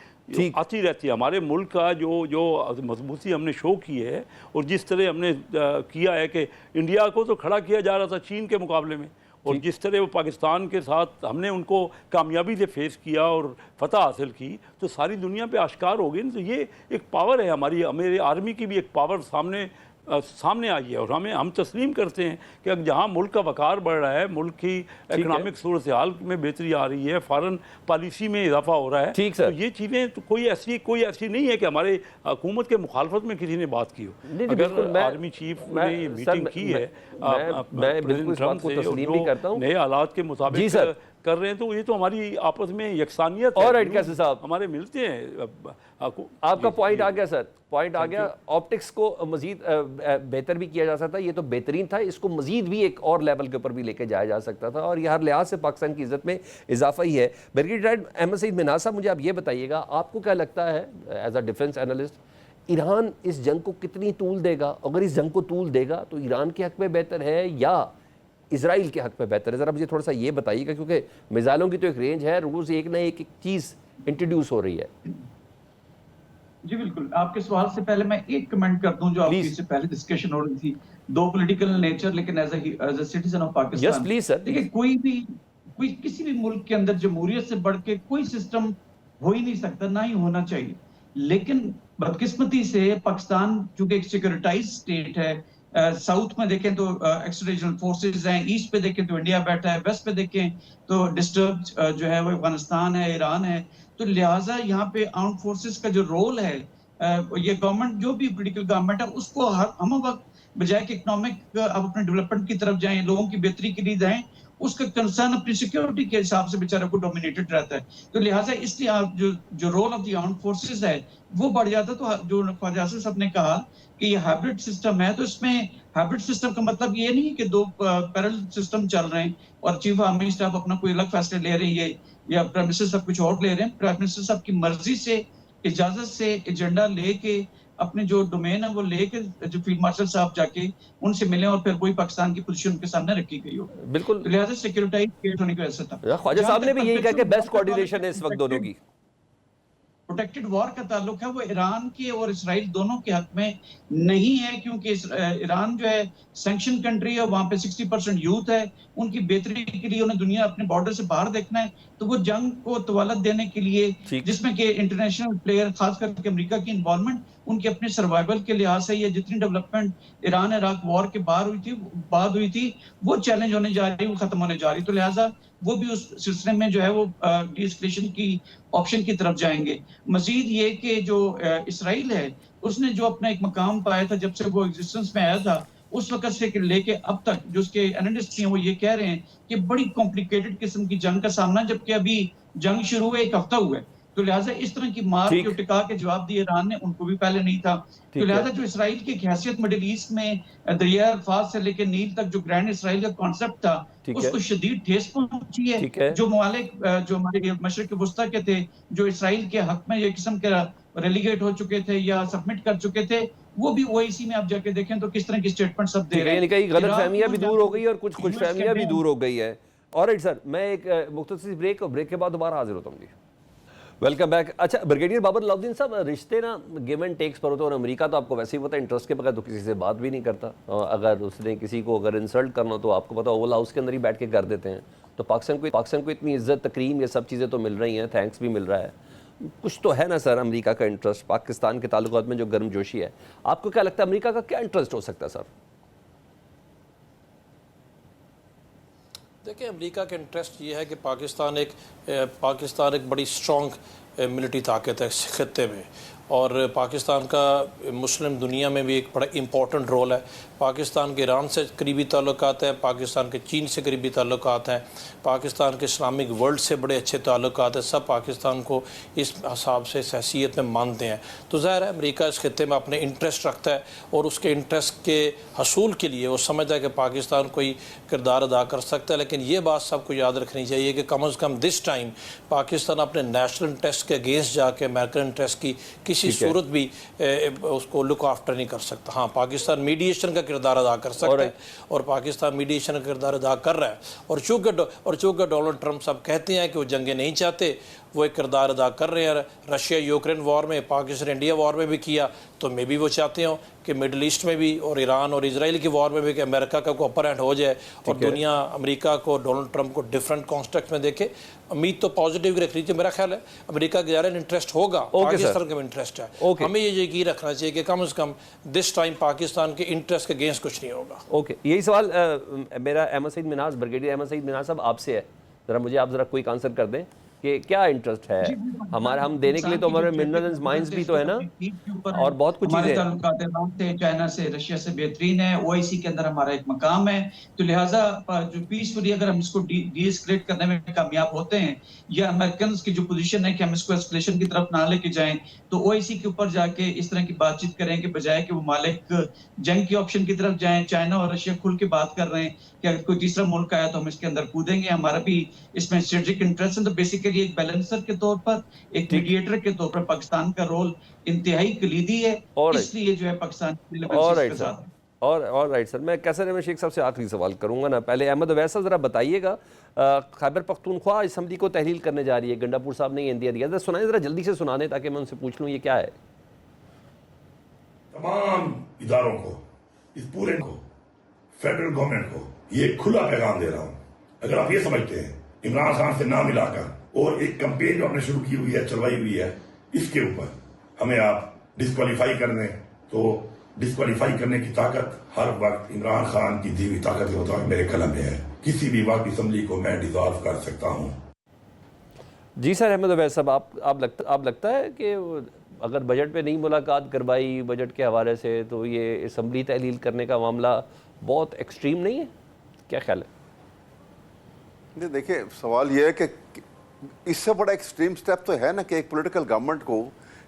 آتی رہتی ہے۔ ہمارے ملک کا جو مضبوطی ہم نے شو کی ہے اور جس طرح ہم نے کیا ہے کہ انڈیا کو تو کھڑا کیا جا رہا تھا چین کے مقابلے میں، اور جس طرح وہ پاکستان کے ساتھ ہم نے ان کو کامیابی سے فیس کیا اور فتح حاصل کی، تو ساری دنیا پہ آشکار ہو گئی نا۔ تو یہ ایک پاور ہے ہماری آرمی کی بھی ایک پاور سامنے آئی ہے، اور ہم تسلیم کرتے ہیں کہ جہاں ملک کا وقار بڑھ رہا ہے، ملک کی اکنامک صورتحال میں بہتری آ رہی ہے، فارن پالیسی میں اضافہ ہو رہا ہے، تو یہ چیزیں تو کوئی ایسی نہیں ہے کہ ہمارے حکومت کے مخالفت میں کسی نے بات کی ہو۔ اگر آرمی چیف نے یہ میٹنگ کی ہے پریزیڈنٹ ٹرمپ سے جو نئے حالات کے مطابق کر رہے ہیں، تو یہ تو ہماری آپس میں یکسانیت ہے، ہمارے ملتے ہیں۔ آپ کا پوائنٹ آ گیا سر، پوائنٹ آ گیا۔ آپٹکس کو مزید بہتر بھی کیا جا سکتا ہے، یہ تو بہترین تھا، اس کو مزید بھی ایک اور لیول کے اوپر بھی لے کے جایا جا سکتا تھا، اور یہ ہر لحاظ سے پاکستان کی عزت میں اضافہ ہی ہے۔ بریگیڈیئر احمد سعید منہاج صاحب، مجھے آپ یہ بتائیے گا، آپ کو کیا لگتا ہے as a defence analyst, Iran اس جنگ کو کتنی طول دے گا؟ اگر اس جنگ کو طول دے گا تو ایران کے حق میں بہتر ہے یا اسرائیل کے حق میں بہتر ہے؟ ذرا مجھے تھوڑا سا یہ بتائیے گا، کیونکہ میزائلوں کی تو ایک رینج ہے، روز ایک نہ ایک چیز انٹروڈیوس ہو رہی ہے۔ جی بالکل، آپ کے سوال سے پہلے میں ایک کمنٹ کر دوں جو آپ کی اس سے پہلے ڈسکشن ہو رہی تھی، دو پولیٹیکل نیچر لیکن as a citizen of Pakistan. دیکھیں کوئی کسی بھی ملک کے اندر جمہوریت سے بڑھ کے کوئی سسٹم ہو ہی نہیں سکتا، نہ ہی ہونا چاہیے، لیکن بدقسمتی سے پاکستان چونکہ ایک سیکورٹائز اسٹیٹ ہے، ساؤتھ میں دیکھیں تو ایکسٹرا فورسز ہیں، ایسٹ پہ دیکھیں تو انڈیا بیٹھا ہے، ویسٹ پہ دیکھیں تو ڈسٹرب جو ہے وہ افغانستان ہے، ایران ہے، تو لہٰذا یہاں پہ آرمڈ فورسز کا جو رول ہے، یہ گورنمنٹ جو بھی پولیٹیکل گورنمنٹ ہے اس کو ہم وقت بجائے کہ اکنامک آپ اپنے ڈیولپمنٹ کی طرف جائیں، لوگوں کی بہتری کے لیے جائیں، اس کا کنسرن اپنی سیکیورٹی کے حساب سے بیچارہ کو ڈومینیٹڈ رہتا ہے، تو لہٰذا اس لیے جو role of the armed forces ہے وہ بڑھ جاتا ہے۔ تو جو خواجہ آصف صاحب نے کہا کہ یہ ہائبرڈ سسٹم ہے، تو اس میں ہائبرڈ سسٹم کا مطلب یہ نہیں کہ دو پیرل سسٹم چل رہے ہیں اور چیف آرمی اسٹاف اپنا کوئی الگ فیصلے لے رہی ہے یا پرائم منسٹر صاحب کچھ اور لے رہے ہیں۔ پرائم منسٹر صاحب کی مرضی سے، اجازت سے، ایجنڈا لے کے، اپنے جو ڈومین ہے وہ لے کے جو فیلڈ مارشل صاحب جا کے ان سے ملیں اور پھر وہی پاکستان کی پوزیشن ان کے سامنے رکھی گئی ہو۔ بالکل، لہٰذا سیکورٹائز کریٹ ہونے کی وجہ سے تھا۔ خواجہ صاحب نے بھی یہی کہا کہ بیسٹ کوآرڈینیشن ہے اس وقت دونوں کی۔ प्रोटेक्टेड वॉर का ताल्लुक है वो ईरान के और इसराइल दोनों के हक में नहीं है, क्योंकि ईरान जो है सैंक्शन कंट्री है, वहां पे 60% यूथ है, उनकी बेहतरी के लिए उन्हें दुनिया अपने बॉर्डर से बाहर देखना है, तो वो जंग को तवालत देने के लिए, जिसमें कि इंटरनेशनल प्लेयर खास करके अमेरिका की इन्वॉल्वमेंट उनके अपने सर्वाइवल के लिहाज से, ये जितनी डेवलपमेंट ईरान इराक वॉर के बाद हुई थी वो चैलेंज होने जा रही, वो खत्म होने जा रही, तो लिहाजा वो भी उस सिलसिले में जो है वो डीएस्केलेशन की ऑप्शन की तरफ जाएंगे। मजीद ये कि जो इसराइल है उसने जो अपना एक मकाम पाया था जब से वो एग्जिस्टेंस में आया था, उस वक्त से लेके अब तक जो उसके एनालिस्ट हैं वो ये कह रहे हैं कि बड़ी कॉम्प्लिकेटेड किस्म की जंग का सामना, जबकि अभी जंग शुरू हुए 1 हफ्ता हुआ है, तो लिहाजा इस तरह की मार जो टिका के जवाब दिए ईरान ने, उनको भी पहले नहीं था। तो लिहाजा जो इसराइल की हैसियत मिडिल ईस्ट में दरिया अरफात से लेकर नील तक जो ग्रैंड इसराइल का कॉन्सेप्ट था, उसको शदीद ठेस पहुंची है। जो ममालिक जो हमारे मशरिक वस्ता के थे, जो इसराइल के हक में ये किस्म के रेलीगेट हो चुके थे या सबमिट कर चुके थे, वो भी ओआईसी में आप जाके देखें तो किस तरह की स्टेटमेंट सब दे रहे हैं। कई गलतफहमियां भी दूर हो गई और कुछ खुशफहमियां भी दूर हो गई है। ऑलराइट सर, मैं एक मुख्तसर ब्रेक और ब्रेक के बाद दोबारा हाजिर होता हूँ जी। Welcome back. अच्छा ब्रिगेडियर बाबर अलाउद्दीन साहब, रिश्ते ना गिव एंड टेक्स पर होते हैं और अमेरिका तो आपको वैसे ही पता है इंटरेस्ट के बगैर तो किसी से बात भी नहीं करता। अगर उसने किसी को अगर इंसल्ट करना तो आपको पता ओवल हाउस के अंदर ही बैठ के कर देते हैं। तो पाकिस्तान को इतनी इज्जत तकरीम ये सब चीज़ें तो मिल रही हैं, थैंक्स भी मिल रहा है, कुछ तो है ना सर अमेरिका का इंटरेस्ट पाकिस्तान के ताल्लुकात में जो गर्मजोशी है। आपको क्या लगता है अमेरिका का क्या इंटरेस्ट हो सकता है सर? देखिए अमेरिका का इंटरेस्ट ये है कि पाकिस्तान एक बड़ी स्ट्रॉन्ग मिलिट्री ताकत है इस खत्ते में, और पाकिस्तान का मुस्लिम दुनिया में भी एक बड़ा इम्पोर्टेंट रोल है। पाकिस्तान के ईरान से करीबी ताल्लुकात हैं, पाकिस्तान के चीन से करीबी ताल्लुकात हैं, पाकिस्तान के इस्लामिक वर्ल्ड से बड़े अच्छे ताल्लुकात हैं। सब पाकिस्तान को इस हिसाब से इस हैसियत में मानते हैं। तो ज़ाहिर है अमेरिका इस खत्ते में अपने इंटरेस्ट रखता है और उसके इंटरेस्ट के हसूल के लिए वो समझता है कि पाकिस्तान कोई किरदार अदा कर सकता है। लेकिन ये बात सबको याद रखनी चाहिए कि कम अज़ कम दिस टाइम पाकिस्तान अपने नेशनल इंटरेस्ट के अगेंस्ट जाके अमेरिकन इंटरेस्ट की किसी सूरत भी उसको लुक आफ्टर नहीं कर सकता। हाँ, पाकिस्तान मीडिएशन का किरदार अदा कर सकता है और पाकिस्तान मीडिएशन का किरदार अदा कर रहा है। और चूँकि डोनाल्ड ट्रंप साहब कहते हैं कि वो जंगें नहीं चाहते, वो एक किरदार अदा कर रहे हैं। रशिया यूक्रेन वॉर में, पाकिस्तान इंडिया वॉर में भी किया, तो मैं भी वो चाहते हूँ कि मिडल ईस्ट में भी और ईरान और इजराइल की वॉर में भी कि अमेरिका का कोई अपर हैंड हो जाए और दुनिया अमेरिका को, डोनाल्ड ट्रंप को डिफरेंट कॉन्टेक्स्ट में देखे। उम्मीद तो पॉजिटिव ही रखनी चाहिए। मेरा ख्याल है अमेरिका का ज़्यादा इंटरेस्ट होगा, पाकिस्तान का इंटरेस्ट है। हमें ये यकीन रखना चाहिए कि कम से कम दिस टाइम पाकिस्तान के इंटरेस्ट के अगेंस्ट कुछ नहीं होगा। ओके, यही सवाल मेरा अहमद सईद मिनाज, ब्रिगेडियर अहमद सईद मिनाज साहब आपसे है। ज़रा मुझे आप ज़रा क्विक आंसर कर दें कि क्या इंटरेस्ट है हमारा, हम देने के लिए तो हमारे मिनरल्स माइंस भी तो है ना और बहुत कुछ चीजें हैं। चाइना से, रशिया से बेहतरीन है, ओआईसी के अंदर हमारा एक मकाम है, तो लिहाजा जो पीसफुली अगर हम इसको डीएस्केलेट करने में कामयाब होते हैं या अमेरिकन की जो पोजीशन है कि हम इसको एस्केलेशन की तरफ ना लेके जाएं, तो ओआईसी के ऊपर जाके इस तरह की बातचीत करें कि बजाय कि वो मालिक जंग की ऑप्शन की तरफ जाएं। चाइना और रशिया खुल के बात कर रहे हैं कि अगर कोई तीसरा मुल्क आया तो हम इसके अंदर कूदेंगे, हमारा भी इसमें स्ट्रेटेजिक इंटरेस्ट है। तो बेसिकली एक बैलेंसर के तौर पर, एक मीडिएटर के तौर पर पाकिस्तान का रोल इंतहाई कलीदी है, इसलिए जो है पाकिस्तान और राइट सर, मैं कैसर अहमद शेख साहब से आखिरी सवाल करूंगा ना। पहले अहमद अवैस साहब ज़रा बताइएगा, खैबर पख्तूनख्वा असम्बली को तहलील करने जा रही है, गंडापुर साहब ने ये इंदिया दिया, सुनाए ज़रा जल्दी से सुना दें ताकि मैं उनसे पूछ लूँ ये क्या है। तमाम इदारों को, इस पूरे को, फेडरल गवर्नमेंट को ये खुला पैगाम दे रहा हूं, अगर आप ये समझते हैं इमरान खान से ना मिलाकर और एक कैंपेन जो आपने शुरू की हुई है, चलवाई हुई है, इसके ऊपर हमें आप डिस्क्वालीफाई कर दें, तो डिस्क्वालीफाई करने की ताकत हर वक्त इमरान खान की दी हुई ताकत के मुताबिक मेरे कलम में है। किसी भी वक्त असम्बली को मैं डिसॉल्व कर सकता हूं। जी सर, अहमद अवैस साहब, आप लगता है कि अगर बजट पे नहीं मुलाकात करवाई बजट के हवाले से तो ये असम्बली तहलील करने का मामला बहुत एक्सट्रीम नहीं है? क्या ख्याल है? देखिए, सवाल ये है कि इससे बड़ा एक्सट्रीम स्टेप तो है ना कि एक पॉलिटिकल गवर्नमेंट को,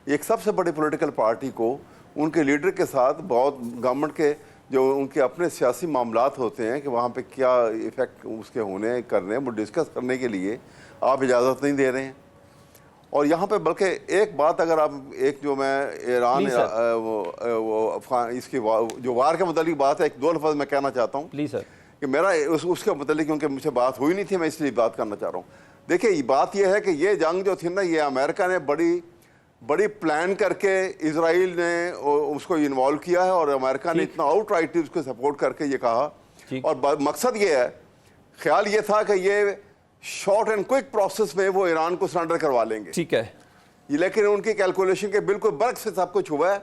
एक सबसे बड़ी पॉलिटिकल पार्टी को उनके लीडर के साथ बहुत गवर्नमेंट के जो उनके अपने सियासी मामलात होते हैं कि वहाँ पे क्या इफ़ेक्ट उसके होने करने वो डिस्कस करने के लिए आप इजाज़त नहीं दे रहे हैं। और यहाँ पे बल्कि एक बात अगर आप एक जो मैं ईरान वो अफगान इसकी जो वार के मुतालिक बात है, एक दो लफ्ज़ मैं कहना चाहता हूँ प्लीज़ सर कि मेरा उसके मुतालिक, क्योंकि मुझसे बात हुई नहीं थी, मैं इसलिए बात करना चाह रहा हूँ। देखिए, ये बात यह है कि ये जंग जो थी ना, ये अमेरिका ने बड़ी बड़ी प्लान करके इजराइल ने उसको इन्वॉल्व किया है और अमेरिका ने इतना आउट राइट उसको सपोर्ट करके ये कहा, और मकसद ये है, ख्याल ये था कि ये शॉर्ट एंड क्विक प्रोसेस में वो ईरान को सरेंडर करवा लेंगे। ठीक है, लेकिन उनकी कैलकुलेशन के बिल्कुल बर्क से सब कुछ हुआ है,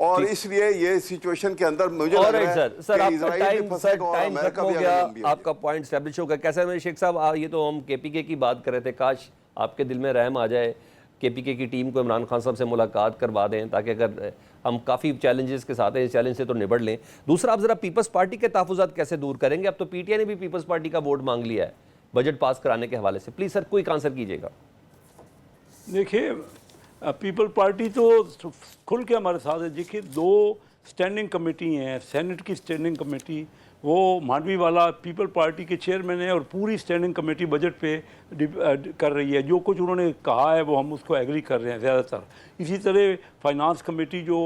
और इसलिए ये सिचुएशन के अंदर मुझे लग रहा है सर कि आपका इजराइल भी टाइम फंसेगा और टाइम अमेरिका खत्म भी हो गया, आगे लंबी आपका पॉइंट स्टैब्लिश हो गया। कैसा है शेख साहब, ये तो हम केपीके की बात कर रहे थे, काश आपके दिल में रहम आ जाए, केपीके की टीम को इमरान खान साहब से मुलाकात करवा दें, ताकि अगर हम काफ़ी चैलेंजेस के साथ हैं, इस चैलेंज से तो निबड़ लें। दूसरा, आप ज़रा पीपल्स पार्टी के तहफ़्फ़ुज़ात कैसे दूर करेंगे? अब तो पीटीआई ने भी पीपल्स पार्टी का वोट मांग लिया है बजट पास कराने के हवाले से। प्लीज़ सर क्विक आंसर कीजिएगा। देखिए, पीपल पार्टी तो खुल के हमारे साथ है। देखिए, 2 स्टैंडिंग कमेटी हैं, सेनेट की स्टैंडिंग कमेटी, वो मांडवी वाला पीपल पार्टी के चेयरमैन है, और पूरी स्टैंडिंग कमेटी बजट पे कर रही है। जो कुछ उन्होंने कहा है वो हम उसको एग्री कर रहे हैं ज़्यादातर। इसी तरह फाइनेंस कमेटी जो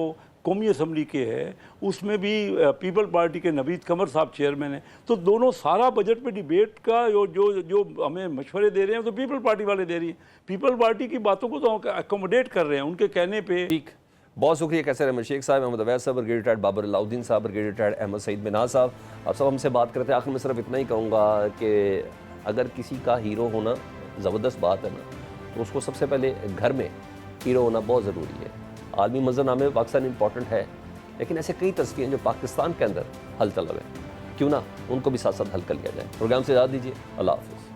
कौमी असम्बली के है, उसमें भी पीपल पार्टी के नवीद कमर साहब चेयरमैन हैं। तो दोनों सारा बजट पे डिबेट का जो हमें मशवरे दे रहे हैं तो पीपल पार्टी वाले दे रही हैं। पीपल पार्टी की बातों को तो अकोमोडेट कर रहे हैं उनके कहने पे। ठीक, बहुत शुक्रिया कैसर अहमद शेख साहब, अहमद अवैस साहब, ब्रिगेडियर रिटायर्ड बाबर अलाउद्दीन साहब, ब्रिगेडियर रिटायर्ड अहमद सईद मिनाज साहब, आप सब हमसे बात करते हैं। आखिर में सिर्फ इतना ही कहूँगा कि अगर किसी का हीरो होना ज़बरदस्त बात है ना, तो उसको सबसे पहले घर में हीरो होना बहुत ज़रूरी है। आलमी मंजरनामे में पाकिस्तान इंपॉर्टेंट है, लेकिन ऐसे कई तस्वीरें जो पाकिस्तान के अंदर हल तलब है, क्यों ना उनको भी साथ साथ हल कर लिया जाए। प्रोग्राम से याद दीजिए। अल्लाह हाफ़िज़।